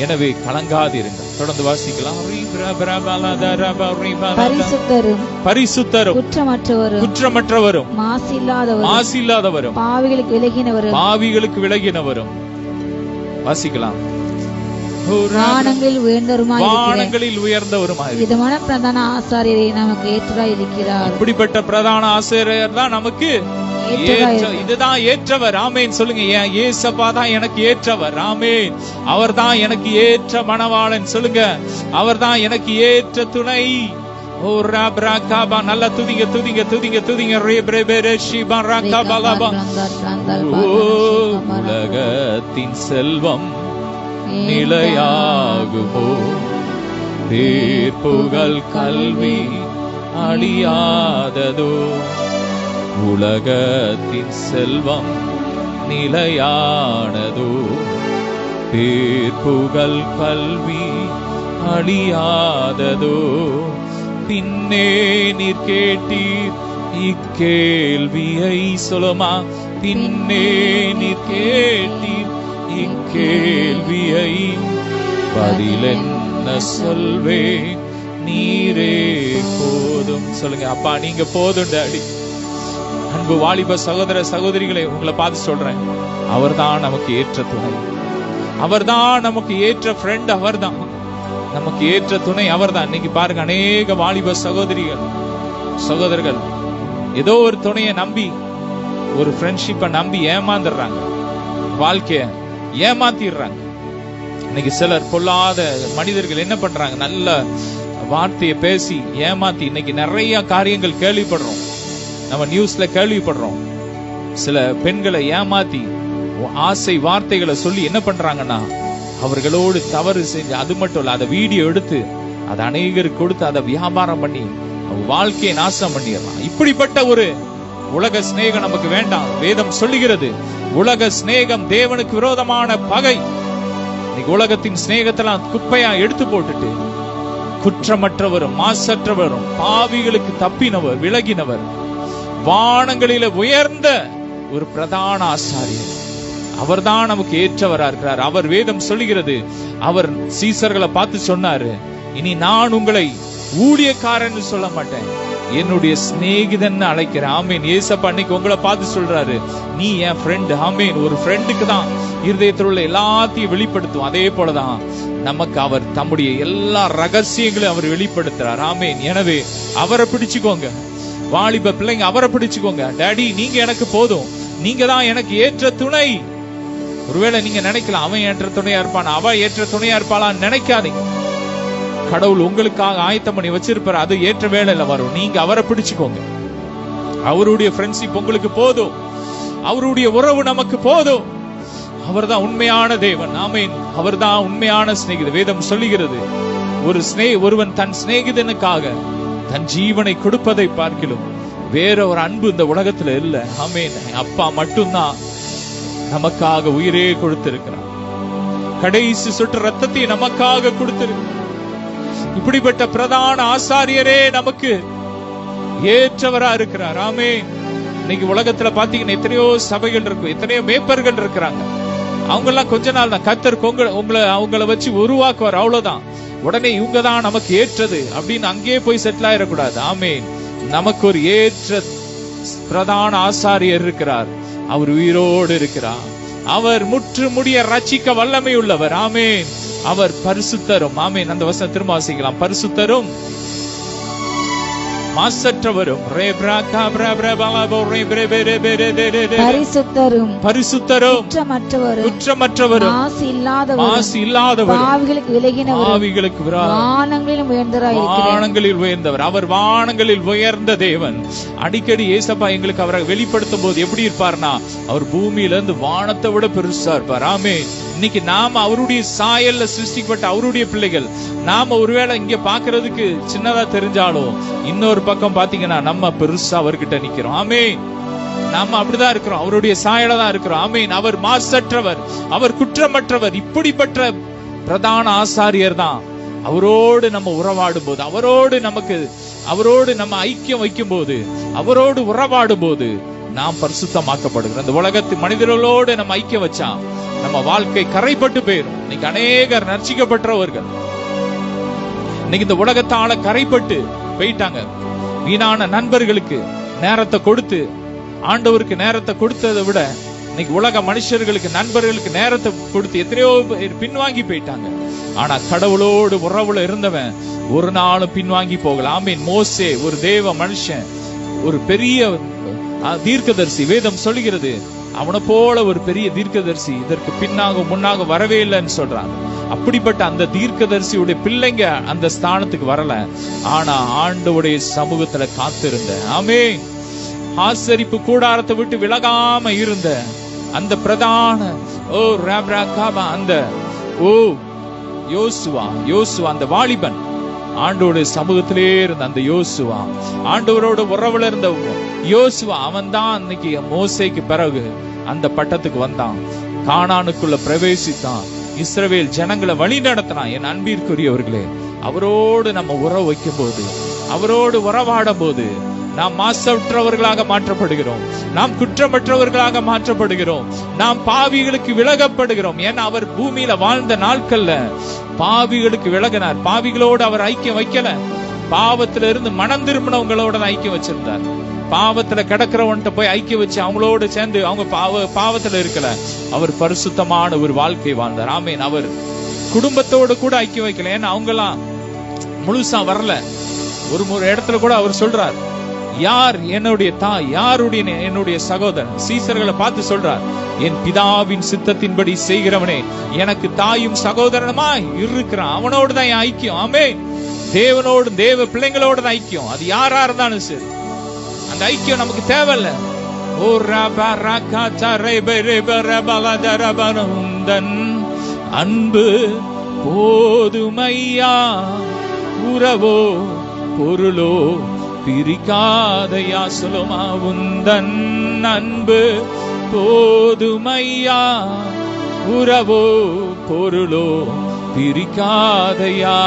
எனவே கலங்காதிருங்கள். தொடர்ந்து வாசிக்கலாம். பரிசுத்தரும் குற்றமற்றவரும் மாசில்லாதவரும் பாவிகளுக்கு விலகினவரும். வாசிக்கலாம். வானங்களில் உயர்ந்தவருமாய் விதமான பிரதான ஆசாரியரை நமக்கு ஏற்றவராய் இருக்கிறார். இப்படிப்பட்ட பிரதான ஆசாரியர் தான் நமக்கு இதுதான் ஏற்றவர். ஆமேன். சொல்லுங்க, ஏசப்பா தான் எனக்கு ஏற்றவர். ஆமேன். அவர் தான் எனக்கு ஏற்ற மணவாளன். சொல்லுங்க, அவர் தான் எனக்கு ஏற்ற துணை. நல்ல துதிங்க துதிங்க துதிங்க துதிங்க. உலகத்தின் செல்வம் நிலையாகுமோ, பேர்புகழ் கல்வி அழியாததோ. உலகத்தின் செல்வம் நிலையானதோ, பேர்புகழ் கல்வி அழியாததோ. பின்னே நீர் கேட்டீர் இக்கேள்வியை. சொல்லுமா, பின்னே நீர் கேட்டீர் இக்கேள்வியை, பதில் என்ன சொல்வேன், நீரே போதும். சொல்லுங்க, அப்பா நீங்க போதும் டாடி. அன்பு வாலிப சகோதர சகோதரிகளை, உங்களை பார்த்து சொல்றேன், அவர்தான் நமக்கு ஏற்ற துணை, அவர்தான் நமக்கு ஏற்ற ஃப்ரெண்ட், அவர்தான் நமக்கு ஏற்ற துணை, அவர்தான். இன்னைக்கு பாருங்க, அநேக வாலிப சகோதரிகள் சகோதரர்கள் ஏதோ ஒரு துணையை நம்பி, ஒரு ஃப்ரெண்ட்ஷிப்பை நம்பி ஏமாந்துடுறாங்க, வாழ்க்கைய ஏமாத்திடுறாங்க. இன்னைக்கு சிலர் பொல்லாத மனிதர்கள் என்ன பண்றாங்க, நல்ல வார்த்தையை பேசி ஏமாத்தி இன்னைக்கு நிறைய காரியங்கள் கேள்விப்படுறோம், நம்ம நியூஸ்ல கேள்விப்படுறோம். சில பெண்களை ஏமாத்தி ஆசை வார்த்தைகளை சொல்லி என்ன பண்றாங்கன்னா, அவர்களோடு தவறு செஞ்சு, அது மட்டும் இல்ல, அதை வீடியோ எடுத்து அதை அநேகருக்கு கொடுத்து அதை வியாபாரம் பண்ணி வாழ்க்கையை நாசம் பண்ணிடலாம். இப்படிப்பட்ட ஒரு உலக சிநேகம் நமக்கு வேண்டாம். வேதம் சொல்லுகிறது, உலக சிநேகம் தேவனுக்கு விரோதமான பகை. இன்னைக்கு உலகத்தின் சிநேகத்தெல்லாம் குப்பையா எடுத்து போட்டுட்டு, குற்றமற்றவரும் மாசற்றவரும் பாவிகளுக்கு தப்பினவர் விலகினவர், வானங்களில உயர்ந்த ஒரு பிரதான ஆசாரியர், அவர்தான் நமக்கு ஏற்றவரா இருக்கிறார். அவர் வேதம் சொல்லுகிறது, அவர் சீசர்களை பார்த்து சொன்னாரு, இனி நான் உங்களை ஊழியக்காரன் சொல்ல மாட்டேன், என்னுடைய சிநேகிதன் அழைக்கிறேன். ஆமீன். ஏசப்பா அன்னைக்கு உங்களை பார்த்து சொல்றாரு, நீ என் ஃப்ரெண்ட். ஆமீன். ஒரு ஃப்ரெண்டுக்கு தான் இருதயத்தில் உள்ள எல்லாத்தையும் வெளிப்படுத்தும். அதே போலதான் நமக்கு அவர் தம்முடைய எல்லா ரகசியங்களையும் அவர் வெளிப்படுத்துறார். ஆமீன். எனவே அவரை பிடிச்சுக்கோங்க. வாலிப பிள்ளைங்க, அவரை பிடிச்சுக்கோங்க. டாடி, நீங்க எனக்கு போதும், நீங்க தான் எனக்கு ஏற்ற துணை. ஒருவேளை நீங்க நினைக்கலாம், அவன் ஏற்ற துணையா இருப்பான், அவ ஏற்ற துணையா இருப்பாளான்னு நினைக்காதீங்க. கடவுள் உங்களுக்காக ஆயத்தம் பண்ணி வச்சிருப்பாரு, அது ஏற்ற வேளையில வரும். நீங்க அவரை பிடிச்சுக்கோங்க. அவருடைய ஃப்ரெண்ட்ஷிப் உங்களுக்கு போதும், அவருடைய உறவு நமக்கு போதும். அவர் தான் உண்மையான தேவன். ஆமீன். அவர் தான் உண்மையான சிநேகிதன். வேதம் சொல்லுகிறது, ஒருவன் தன் சிநேகிதனுக்காக தன் ஜீவனை கொடுப்பதை பார்க்கிலும் வேற ஒரு அன்பு இந்த உலகத்துல இல்ல. ஆமீன். அப்பா மட்டும்தான் நமக்காக உயிரே கொடுத்திருக்கிறார். கடைசி சொட்டு ரத்தத்தை நமக்காக கொடுத்திருக்கிறார். இப்படிப்பட்ட பிரதான ஆசாரியரே நமக்கு ஏற்றவரா இருக்கிறார். ஆமீன். இன்னைக்கு உலகத்துல பாத்தீங்கன்னா எத்தனையோ சபைகள் இருக்கு, எத்தனையோ மேய்ப்பர்கள் இருக்கிறாங்க. அவங்க எல்லாம் கொஞ்ச நாள் தான் கர்த்தர் அவங்கள வச்சு உருவாக்குவார், அவ்வளவுதான். உடனே இவங்க தான் நமக்கு ஏற்றது அப்படின்னு அங்கேயே போய் செட்டில் ஆயிடக்கூடாது. ஆமீன். நமக்கு ஒரு ஏற்ற பிரதான ஆசாரியர் இருக்கிறார். அவர் உயிரோடு இருக்கிறார். அவர் முற்று முடிய ரட்சிக்க வல்லமை உள்ளவர். ஆமீன். அவர் பரிசுத்தரும். ஆமீன். அந்த வசனம் திரும்ப வாசிக்கலாம். பரிசுத்தரும் மாசற்றவரும் பரிசுத்தரும் குற்றமற்றவரும் மாசு இல்லாதவரும் ஆவிகளுக்கு வானங்களில் உயர்ந்தவர். அவர் வானங்களில் உயர்ந்த தேவன். அடிக்கடி ஏசப்பா எங்களுக்கு அவரை வெளிப்படுத்தும் போது எப்படி இருப்பார்னா, அவர் பூமியில இருந்து வானத்தை விட பெருசா இருப்பார். ஆமீன். இன்னைக்கு நாம அவருடைய சாயல்ல சிருஷ்டிக்கப்பட்ட அவருடைய பிள்ளைகள். நாம ஒருவேளை இங்க பாக்குறதுக்கு சின்னதா தெரிஞ்சாலும் இன்னொரு பக்கம் பாத்தீங்கன்னா நம்ம பெருசா அவர்கிட்ட நிக்கிறோம். ஆமீன். நாம அப்படிதான் இருக்கிறோம், அவருடைய சாயல தான் இருக்கிறோம். ஆமீன். அவர் மாசற்றவர், அவர் குற்றமற்றவர். இப்படிப்பட்ட பிரதான ஆசாரியர் தான். அவரோடு நம்ம உறவாடும் போது, அவரோடு நம்ம ஐக்கியம் வைக்கும் போது, அவரோடு உறவாடும் போது நாம் பரிசுத்தமாக்கப்படுகிறோம். இந்த உலகத்து மனிதர்களோடு நம்ம ஐக்கியம் வச்சா நம்ம வாழ்க்கை கரைப்பட்டு போயிடும். இன்னைக்கு அநேகர் ரட்சிக்கப்பட்டவர்கள் இன்னைக்கு இந்த உலகத்தால கரைப்பட்டு போயிட்டாங்க. வீணான நண்பர்களுக்கு நேரத்தை கொடுத்து, ஆண்டவருக்கு நேரத்தை கொடுத்ததை விட இன்னைக்கு உலக மனுஷர்களுக்கு நண்பர்களுக்கு நேரத்தை கொடுத்து எத்தனையோ பின்வாங்கி போயிட்டாங்க. ஆனா கடவுளோடு உறவுல இருந்தவன் ஒரு நாளும் பின்வாங்கி போகல. ஆமீன். மோசே ஒரு தேவ மனுஷன், ஒரு பெரிய தீர்க்கதரிசி. வேதம் சொல்லுகிறது, அவனை போல ஒரு பெரிய தீர்க்கதரிசி இதற்கு முன்னாக வரவே இல்லைன்னு சொல்றாங்க. அப்படிப்பட்ட அந்த தீர்க்கதரிசியுடைய பிள்ளைங்க அந்த ஸ்தானத்துக்கு வரல. ஆனா ஆண்டவருடைய சமூகத்துல காத்திருந்த, ஆமீன், ஆசரிப்பு கூடாரத்தை விட்டு விலகாம இருந்த அந்த பிரதான அந்த யோசுவா அந்த வாலிபன், ஆண்டவருடைய சமூகத்திலே இருந்த அந்த யோசுவா, ஆண்டவரோட உறவுல இருந்த யோசுவா, அவன் தான் அன்னைக்கு மோசேக்கு பிறகு அந்த பட்டத்துக்கு வந்தான். கானானுக்குள்ள பிரவேசித்தான். இஸ்ரவேல் ஜனங்களை வழி நடத்தினான். என் அன்பிற்குரியவர்களே, அவரோடு நம்ம உறவு வைக்கும் போது, அவரோடு உறவாடும் போது நாம் மாசற்றவர்களாக மாற்றப்படுகிறோம். நாம் குற்றமற்றவர்களாக மாற்றப்படுகிறோம். நாம் பாவிகளுக்கு விலகப்படுகிறோம். ஏன்னா அவர் பூமியில வாழ்ந்த நாட்கள்ல பாவிகளுக்கு விலகினார். பாவிகளோடு அவர் ஐக்கியம் வைக்கல. பாவத்துல இருந்து மனம் திரும்பினவங்களோட ஐக்கியம் வச்சிருந்தார். பாவத்துல கிடக்கிறவன்ட்ட போய் ஐக்கியம் வச்சு அவங்களோடு சேர்ந்து அவங்க பாவத்துல இருக்கல. அவர் பரிசுத்தமான ஒரு வாழ்க்கை வாழ்ந்தார். ஆமீன். அவர் குடும்பத்தோடு கூட ஐக்கியம் வைக்கல. ஏன்னா அவங்கெல்லாம் முழுசா வரல. ஒரு இடத்துல கூட அவர் சொல்றார், யார் என்னுடைய தாய், யாருடைய என்னுடைய சகோதரன். சீசர்களை பார்த்து சொல்றார், என் பிதாவின் சித்தத்தின்படி செய்கிறவனே எனக்கு தாயும் சகோதரனுமாய் இருக்கிறான். அவனோடு தான் என் ஐக்கியம். ஆமென். தேவனோடு, தேவ பிள்ளைங்களோட தான் ஐக்கியம். அது யாரா இருந்தாலும் சரி, அந்த ஐக்கியம் நமக்கு தேவையில்ல. அன்பு போதுமையா, உறவோ பொருளோ பிரிக்காதையா. சொல்லுமா, உந்தன் அன்பு போதுமையா, உறவோ பொருளோ பிரிக்காதையா.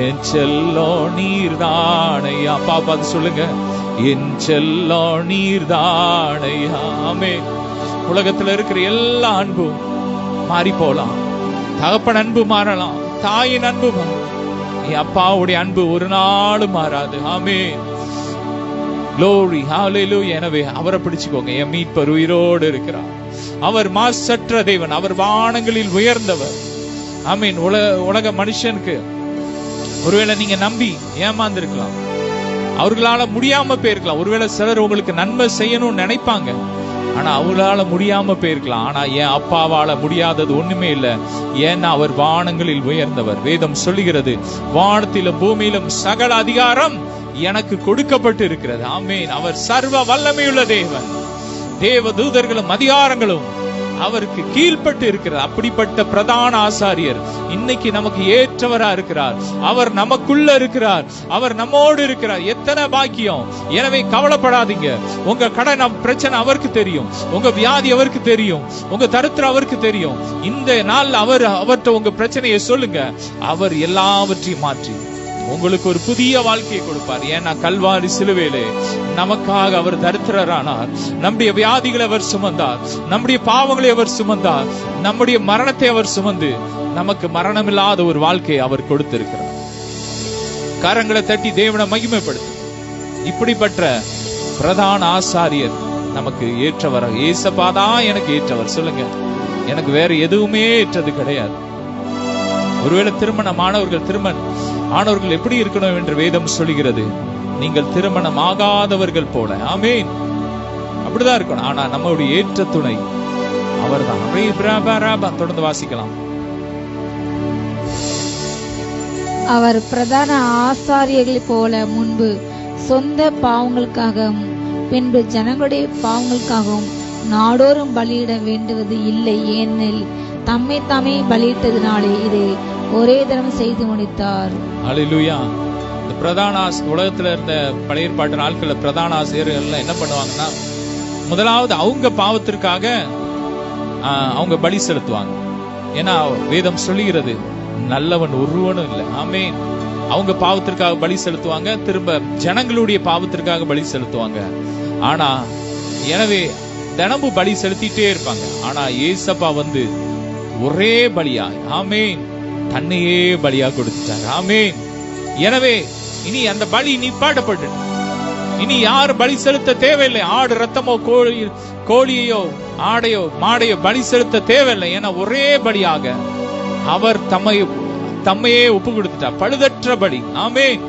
என் செல்லோ நீர்தானையா. பாப்பா சொல்லுங்க, என் செல்லோ நீர்தானையா. ஆமென். உலகத்துல இருக்கிற எல்லா அன்பும் மாறி போலாம். தகப்பன் அன்பு மாறலாம், தாயின் அன்பு மாறலாம். அப்பாவுடைய அன்பு ஒரு நாளும் மாறாது. ஆமென். Glory, hallelujah. எனவே அவரை பிடிச்சுக்கோங்க. என் மீட்பர் உயிரோடு இருக்கிறார். அவர் மாசற்ற தேவன். அவர் வானங்களில் உயர்ந்தவர். ஆமீன். உலக மனுஷனுக்கு ஒருவேளை நீங்க நம்பி ஏமாந்திருக்கலாம், அவர்களால முடியாம போயிருக்கலாம். ஒருவேளை சிலர் உங்களுக்கு நன்மை செய்யணும்னு நினைப்பாங்க, ஆனா அவங்களால முடியாம போயிருக்கலாம். ஆனா என் அப்பாவால முடியாதது ஒண்ணுமே இல்லை. ஏன்னா அவர் வானங்களில் உயர்ந்தவர். வேதம் சொல்லுகிறது, வானத்திலும் பூமியிலும் சகல அதிகாரம் எனக்கு கொடுக்கப்பட்டு இருக்கிறது. ஆமீன். அவர் சர்வ வல்லமையுள்ள தேவன். தேவ தூதர்களும் அதிகாரங்களும் அவருக்கு கீழ்பட்டு இருக்கிறார். அப்படிப்பட்ட பிரதான ஆசாரியர் இன்னைக்கு நமக்கு ஏற்றவரா இருக்கிறார். அவர் நமக்குள்ள இருக்கிறார். அவர் நம்மோடு இருக்கிறார். எத்தனை பாக்கியம். எனவே கவலைப்படாதீங்க. உங்க கடன் பிரச்சனை அவருக்கு தெரியும், உங்க வியாதி அவருக்கு தெரியும், உங்க தரித்திரம் அவருக்கு தெரியும். இந்த நாள் அவர்கிட்ட உங்க பிரச்சனையை சொல்லுங்க. அவர் எல்லாவற்றையும் மாற்றி உங்களுக்கு ஒரு புதிய வாழ்க்கையை கொடுப்பார். ஏன்னா கல்வாரி சிலுவையிலே நமக்காக அவர் தரித்திரரானார். நம்முடைய வியாதிகளை அவர் சுமந்தார், நம்முடைய பாவங்களை அவர் சுமந்தார், நம்முடைய மரணத்தை அவர் சுமந்து நமக்கு மரணமில்லாத ஒரு வாழ்க்கையை அவர் கொடுத்திருக்கிறார். கரங்களை தட்டி தேவனை மகிமைப்படுத்து. இப்படிப்பட்ட பிரதான ஆசாரியர் நமக்கு ஏற்றவர். ஏசப்பாதான் எனக்கு ஏற்றவர். சொல்லுங்க, எனக்கு வேற எதுவுமே ஏற்றது கிடையாது. ஒருவேளை திருமணம் ஆனவர்கள் எப்படி இருக்கணும் என்று வேதம் சொல்லுகிறது, நீங்கள் திருமணம் ஆகாதவர்கள் போல. ஆமீன். அப்படிதான் இருக்கணும். ஆனா நம்மளுடைய ஏற்ற துணை அவர்தான். தொடர்ந்து வாசிக்கலாம். அவர் பிரதான ஆசாரியர்களை போல முன்பு சொந்த பாவங்களுக்காகவும் பின்பு ஜனங்களுடைய பாவங்களுக்காகவும் நாடோறும் பலியிட வேண்டுவது இல்லை. ஏனெனில் தம்மை தாமே பலியிட்டதினாலே இதை ஒரே தரம் செய்து முடித்தார். அல்லேலூயா. இந்த பிரதான உலகத்துல இருந்த பழைய ஏற்பாட்டு நாட்கள்ல பிரதான ஆசிரியர்கள் என்ன பண்ணுவாங்கன்னா, முதலாவது அவங்க பாவத்திற்காக அவங்க பலி செலுத்துவாங்க. ஏன்னா வேதம் சொல்லுகிறது, நல்லவன் ஒருவனும் இல்லை. ஆமீன். அவங்க பாவத்திற்காக பலி செலுத்துவாங்க, திரும்ப ஜனங்களுடைய பாவத்திற்காக பலி செலுத்துவாங்க. ஆனா எனவே தினமும் பலி செலுத்திட்டே இருப்பாங்க. ஆனா ஏசப்பா வந்து ஒரே பலியாய், ஆமீன், தன்னையே பலியா கொடுத்துட்டார். ஆமீன். எனவே இனி அந்த பலி நிப்பாட்டப்பட்டு இனி யார் பலி செலுத்த தேவையில்லை. ஆடு ரத்தமோ கோழியோ ஆடையோ மாடையோ பலி செலுத்த தேவையில்லை. ஏன்னா ஒரே பலியாக அவர் தம்மையே ஒப்பு கொடுத்துட்டார். பழுதற்ற பலி. ஆமீன்.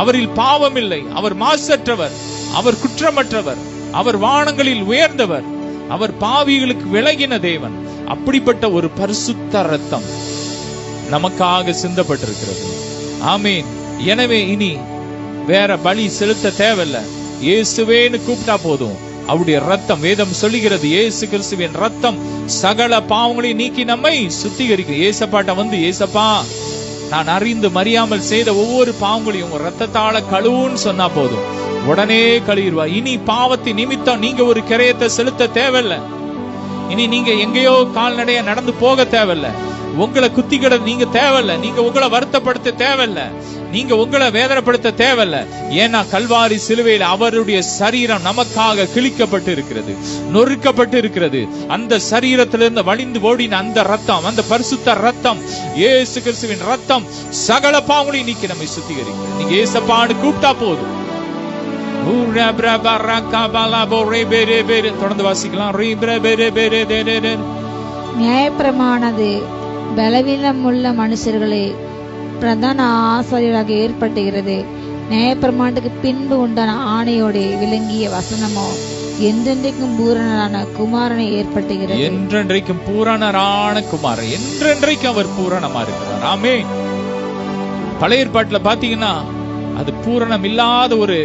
அவரில் பாவம் இல்லை. அவர் மாசற்றவர், அவர் குற்றமற்றவர், அவர் வானங்களில் உயர்ந்தவர், அவர் பாவிகளுக்கு விலகின தேவன். அப்படிப்பட்ட ஒரு பரிசுத்த ரத்தம் நமக்காக சிந்தப்பட்டிருக்கிறது. ஆமீன். எனவே இனி வேற பலி செலுத்த தேவையில்ல. இயேசுவேன்னு கூப்பிட்டா போதும். அவருடைய ரத்தம், வேதம் சொல்லுகிறது, இயேசு கிறிஸ்துவின் ரத்தம் சகல பாவங்களையும் நீக்கி நம்மை சுத்திகரிக்கும். ஏசப்பாட்ட வந்து, ஏசப்பா நான் அறிந்து மறியாமல் செய்த ஒவ்வொரு பாவங்களையும் உங்க ரத்தத்தால கழுவுன்னு சொன்னா போதும், உடனே கழுவிடுவா. இனி பாவத்தின் நிமித்தம் நீங்க ஒரு கிரயத்தை செலுத்த தேவையில்ல. இனி நீங்க எங்கேயோ கால்நடையா நடந்து போக தேவையில்ல. உங்களை குத்திக்கிட நீங்க தேவையில்ல. நீங்க உங்களை வருத்தப்படுத்த தேவையில்ல. நீங்க உங்களை வேதனைப்படுத்த தேவையில்ல. ஏன்னா கல்வாரி சிலுவையில் அவருடைய சரீரம் நமக்காக கிழிக்கப்பட்டு இருக்கிறது, நொறுக்கப்பட்டு இருக்கிறது. அந்த சரீரத்திலிருந்து வழிந்து ஓடின அந்த ரத்தம், அந்த பரிசுத்த ரத்தம், இயேசு கிறிஸ்துவின் ரத்தம் சகல பாவங்களையும் நீக்கி நம்மை சுத்திகரிக்கிறது. நீங்க ஏசப்பான்னு கூப்பிட்டா போதும். தொடர்ந்து வாசிக்கலாம். நியாயப்பிரமானது பலவீனமுள்ள மனுஷர்களே பிரதான ஆசாரியராக ஏற்பட்டுகிறது. நியாயப்பிரமாணத்துக்கு பின்பு உண்டான ஆணையோட விளங்கிய வசனமோ என்றென்றைக்கும் பூரணரான குமாரனை ஏற்பட்டுகிறது. என்றென்றைக்கும் பூரணரான குமாரன், என்றென்றைக்கும் அவர் பூரணமா இருக்கிறார். ஆமென். பழைய ஏற்பாட்டுல பாத்தீங்கன்னா அது பூரணம் இல்லாத ஒரு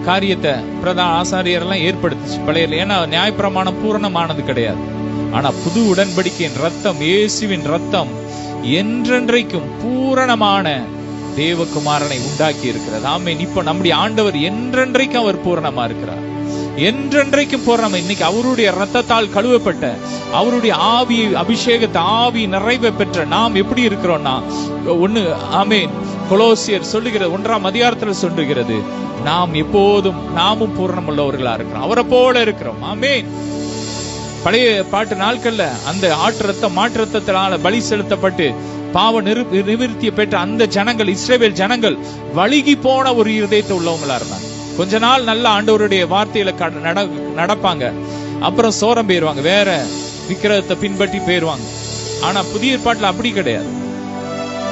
காரியத்தை பிரதான ஆசாரியர் எல்லாம் ஏற்படுத்துச்சு பழைய. ஏன்னா நியாயப்பிரமாணம் பூரணமானது கிடையாது. ஆனா புது உடன்படிக்கையின் ரத்தம், இயேசுவின் ரத்தம் என்றென்றைக்கும் பூரணமான தேவகுமாரனை உண்டாக்கி இருக்கிறது. ஆமென். இப்ப நம்முடைய ஆண்டவர் என்றென்றைக்கும் அவர் பூரணமா இருக்கிறார். என்றென்றைக்கும் பூரணமா. இன்னைக்கு அவருடைய ரத்தத்தால் கழுவப்பட்ட, அவருடைய ஆவி அபிஷேகத்தை, ஆவி நிறைவை பெற்ற நாம் எப்படி இருக்கிறோம்னா ஒண்ணு, ஆமென், கொலோசியர் சொல்லுகிறது 1ஆம் அதிகாரத்தில் சொல்லுகிறது, நாம் எப்போதும் நாமும் பூரணம் உள்ளவர்களா இருக்கிறோம், அவரை போல இருக்கிறோம். ஆமென். பழைய பாட்டு நாட்கள்ல அந்த ஆட்டு ரத்தம், மாட்டு ரத்தத்தினால பலி செலுத்தப்பட்டு பாவ நிவிருத்தியை பெற்ற அந்த ஜனங்கள், இஸ்ரவேல் ஜனங்கள் வழுகி போன ஒரு இருதயத்தை உள்ளவங்களா இருந்தாங்க. கொஞ்ச நாள் நல்ல ஆண்டவருடைய வார்த்தையில நடப்பாங்க, அப்புறம் சோரம் போயிருவாங்க, வேற விக்கிரகத்தை பின்பற்றி போயிருவாங்க. ஆனா புதிய ஏற்பாட்டுல அப்படி கிடையாது.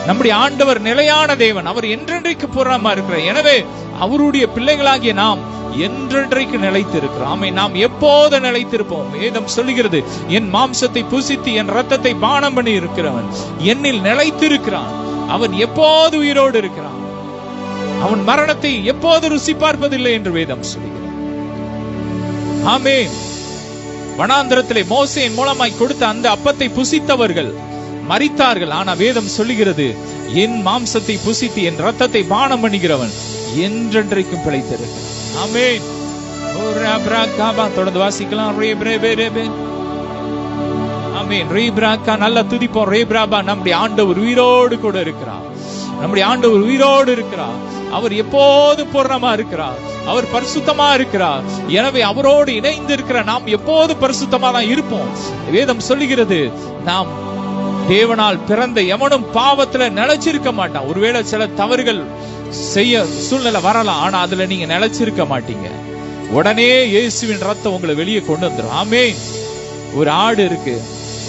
நம்முடைய ஆண்டவர் நிலையான தேவன், அவர் என்றென்றைக்கு பூரணமா இருக்கிறார். எனவே அவருடைய பிள்ளைகளாகிய நாம் என்றென்றைக்கு நிலைத்திருக்கிறோம். ஆமே, நாம் எப்போது நிலைத்திருப்போம். வேதம் சொல்லுகிறது, என் மாம்சத்தை புசித்து என் ரத்தத்தை பானம் பண்ணி இருக்கிறவன் என்னில் நிலைத்திருக்கிறான். அவன் எப்போது உயிரோடு இருக்கிறான். அவன் மரணத்தை எப்போது ருசி பார்ப்பதில்லை என்று வேதம் சொல்லுகிறது. ஆமே, வனாந்திரத்திலே மோசேயின் மூலமாய் கொடுத்த அந்த அப்பத்தை புசித்தவர்கள் மரித்தார்கள். ஆனா வேதம் சொல்லுகிறது, என் மாம்சத்தை புசித்து என் ரத்தத்தை பானம் பண்ணுகிறவன் என்றென்றைக்கும் பிழைத்திருக்கிறான். ஆமென். தொடர்ந்து வாசிக்கலாம். ஆமென். ரீப்ராக்கா நல்ல துதிப்போம். ரீப்ராபா, நம்முடைய ஆண்டவர் உயிரோடு கூட இருக்கிறார். நம்முடைய ஆண்டவர் உயிரோடு இருக்கிறார். அவர் எப்போது பூரணமா இருக்கிறார். அவர் பரிசுத்தமா இருக்கிறார். எனவே அவரோடு இணைந்து இருக்கிற நாம் எப்போது பரிசுத்தமா தான் இருப்போம். வேதம் சொல்லுகிறது, நாம் தேவனால் பிறந்த எவனும் பாவத்துல நிலைச்சிருக்க மாட்டான். ஒருவேளை சில தவறுகள் செய்ய சூழ்நிலை வரலாம், ஆனா அதுல நீங்க நிலைச்சிருக்க மாட்டீங்க. உடனே இயேசுவின் ரத்தம் உங்களை வெளியே கொண்டு வந்துடும். ஆமென். ஒரு ஆடு இருக்கு,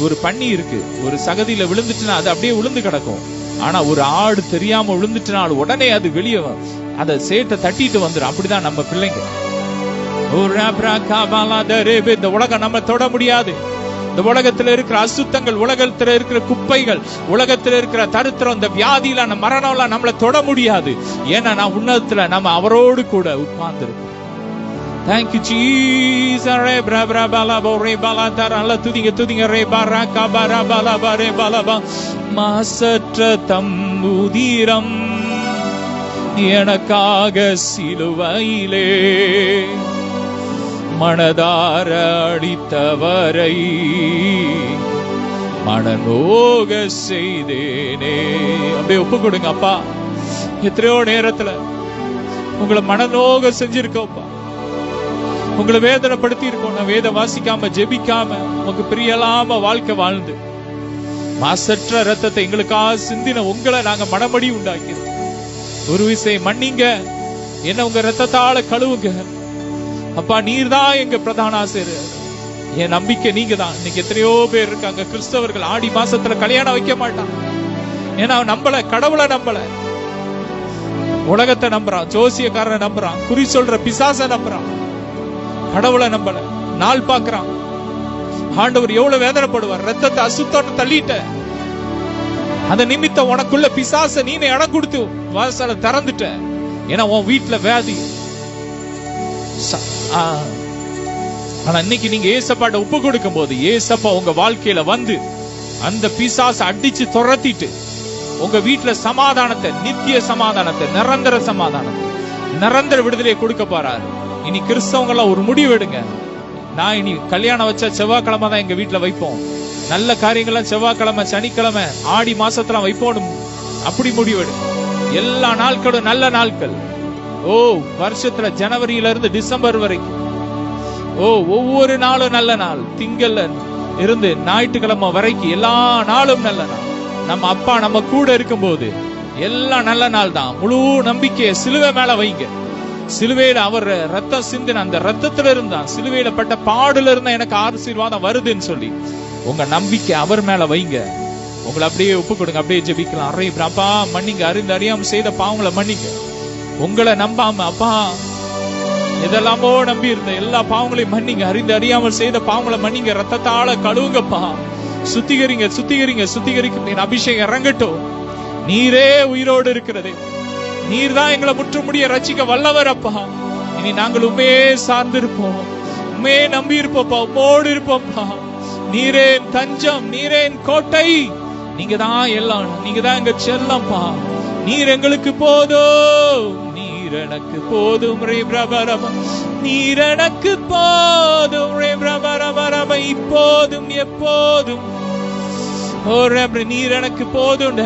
ஒரு பன்னி இருக்கு, ஒரு சகதியில விழுந்துட்டுனா அது அப்படியே விழுந்து கிடக்கும். ஆனா ஒரு ஆடு தெரியாம விழுந்துட்டுனாலும் உடனே அது வெளியே அதை சேட்டை தட்டிட்டு வந்துடும். அப்படிதான் நம்ம பிள்ளைங்க. இந்த உலகம் நம்ம தொட முடியாது. இந்த உலகத்துல இருக்கிற அசுத்தங்கள், உலகத்துல இருக்கிற குப்பைகள், உலகத்துல இருக்கிற தரித்திரம், இந்த வியாதியில மரணம் எல்லாம் நம்மள தொட முடியாது. ஏன்னா நான் உன்னதத்துல நம்ம அவரோடு கூட உட்கார்ந்து இருக்கோம். Thank you Jesus. Re bra bra bala bo re bala tarala tudinga tudinga re baraka bara bala bare bala ba masatra tambudiram எனக்காக சிலுவையிலே மனதார அடித்தவரை மனநோக செய்தேனே. அப்படியே ஒப்பு கொடுங்க. அப்பா, எத்தனையோ நேரத்துல உங்களை மனநோக செஞ்சிருக்கோப்பா, உங்களை வேதனைப்படுத்தி இருக்கோம். நான் வேத வாசிக்காம ஜெபிக்காம உங்களுக்கு பிரியலாம வாழ்க்கை வாழ்ந்து மாசற்ற ரத்தத்தை எங்களுக்காக சிந்தின உங்களை நாங்க மனமடி உண்டாக்கிறோம். ஒரு விஷயம் மன்னிங்க, என்ன உங்க ரத்தத்தால கழுவுங்க. அப்பா, நீர் தான் எங்க பிரதான ஆசிரியர். என் நம்பிக்கை நீங்க தான். இன்னைக்கு எத்தனையோ பேர் இருக்காங்க கிறிஸ்தவர்கள், ஆடி மாசத்துல கல்யாணம் வைக்க மாட்டான். ஏன்னா நம்பல, கடவுளை நம்பல, உலகத்தை நம்புறான், ஜோசியக்காரனை நம்புறான், குறி சொல்ற பிசாசை நம்புறான், கடவுளை நம்பல, நாள் பாக்குறான். ஆண்டவர் எவ்வளவு வேதனைப்படுவார். ரத்தத்தை அசுத்தம் தள்ளிட்ட அந்த நிமித்தம் உனக்குள்ள பிசாச நீ இடம் கொடுத்து வாசல திறந்துட்ட. ஏன்னா உன் வீட்டுல வியாதி. ஆனா இன்னைக்கு நீங்க ஏசப்பாட்ட ஒப்பு கொடுக்கும் போது ஏசப்பா உங்க வாழ்க்கையில வந்து அந்த பிசாச அடிச்சு துரத்திட்டு உங்க வீட்டுல சமாதானத்தை, நித்திய சமாதானத்தை, நிரந்தர சமாதானத்தை, நிரந்தர விடுதலையை கொடுக்க போறாரு. இனி கிறிஸ்தவங்க எல்லாம் ஒரு முடிவு எடுங்க. நான் இனி கல்யாணம் வச்சா செவ்வாய்க்கிழமை தான் எங்க வீட்டுல வைப்போம். நல்ல காரியங்கள்லாம் செவ்வாய்க்கிழமை, சனிக்கிழமை, ஆடி மாசத்துல வைப்போம். அப்படி முடிவெடு. எல்லா நாட்களும் நல்ல நாட்கள். வருஷத்துல ஜனவரியில இருந்து டிசம்பர் வரைக்கும் ஒவ்வொரு நாளும் நல்ல நாள். திங்கள்ல இருந்து ஞாயிற்றுக்கிழமை வரைக்கும் எல்லா நாளும் நல்ல நாள். நம்ம அப்பா நம்ம கூட இருக்கும் போது எல்லாம் நல்ல நாள் தான். முழு நம்பிக்கையை சிலுவை மேல வைங்க. சிலுவையில அவர் ரத்தம் சிந்தின அந்த ரத்தத்துல இருந்தா, சிலுவையில பட்ட பாடுல இருந்தா எனக்கு ஆசீர்வாதம் வருதுன்னு சொல்லி உங்க நம்பிக்கை அவர் மேல வைங்க. உங்களை அப்படியே ஒப்பு கொடுங்க. அப்படியே ஜெபிக்கலாம். அரை அப்பா மன்னிங்க, அறிந்து அறியாம செய்த பாவங்களை மன்னிங்க. உங்களை நம்பாம அப்பா எதெல்லாமோ நம்பி இருந்த எல்லா பாவங்களையும் மன்னிங்க. அறிந்து அறியாமல் செய்த பாவங்களை மன்னிங்க. ரத்தத்தால கழுவுங்கப்பா. சுத்திகரிங்க, சுத்திகரிங்க, சுத்திகரிக்க அபிஷேகம் இறங்கட்டும். நீரே உயிரோடு இருக்கிறது. நீர் தான் எங்களை முற்றுமுடிய ரட்சிக்க வல்லவர் அப்பா. இனி நாங்கள் உண்மையே சார்ந்திருப்போம், உண்மையே நம்பி இருப்போம்ப்பா, உம்மோடு இருப்போம்ப்பா. நீரே தஞ்சம், நீரே கோட்டை, நீங்க தான் எல்லாம், நீங்க தான் எங்க செல்லம்ப்பா. நீர் எங்களுக்கு போதும், நீர் எனக்கு போதும் ரே பிரபரப, நீர் எனக்கு போதும் ரே பிரபரபரப, இப்போதும் எப்போதும் நீர் எனக்கு போதும்.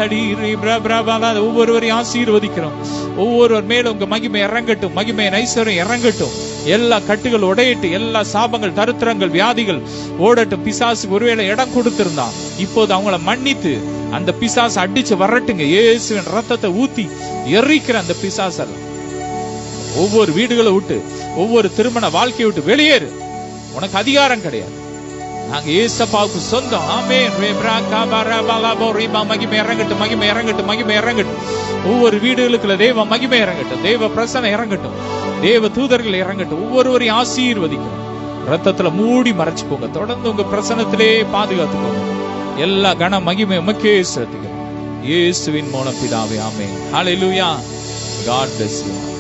ஒவ்வொருவரையும் ஆசீர்வதிக்கிறோம். ஒவ்வொருவர் மேலும் உங்க மகிமை இறங்கட்டும், மகிமை ஐஸ்வர்யம் இறங்கட்டும். எல்லா கட்டுகள் உடையட்டு, எல்லா சாபங்கள், தரித்திரங்கள், வியாதிகள் ஓடட்டும். பிசாசுக்கு ஒருவேளை இடம் கொடுத்திருந்தான், இப்போது அவங்கள மன்னித்து அந்த பிசாசு அடிச்சு வரட்டுங்க. இயேசுவின் ரத்தத்தை ஊத்தி எரிக்கிற அந்த பிசாசெல்லாம் ஒவ்வொரு வீடுகளை விட்டு, ஒவ்வொரு திருமண வாழ்க்கையை விட்டு வெளியேறு. உனக்கு அதிகாரம் கிடையாது. நாங்க ஏசப்பாவுக்கு சொந்தம். ஆமென். மகிமை இறங்கட்டும், மகிமை இறங்கட்டும், மகிமை இறங்கட்டும். ஒவ்வொரு வீடுகளுக்குள்ள தேவ மகிமை இறங்கட்டும், தேவ பிரசன்னம் இறங்கட்டும், தேவ தூதர்கள் இறங்கட்டும். ஒவ்வொருவரையும் ஆசீர்வதிக்கணும். ரத்தத்துல மூடி மறைச்சுக்கோங்க. தொடர்ந்து உங்க பிரசன்னத்திலே பாதுகாத்துக்கோங்க. எல்லா கன மகிமை உமக்கே செலுத்துகிறோம். இயேசுவின் மூலம் பிதாவே, ஆமென். ஹல்லேலூயா. God bless you.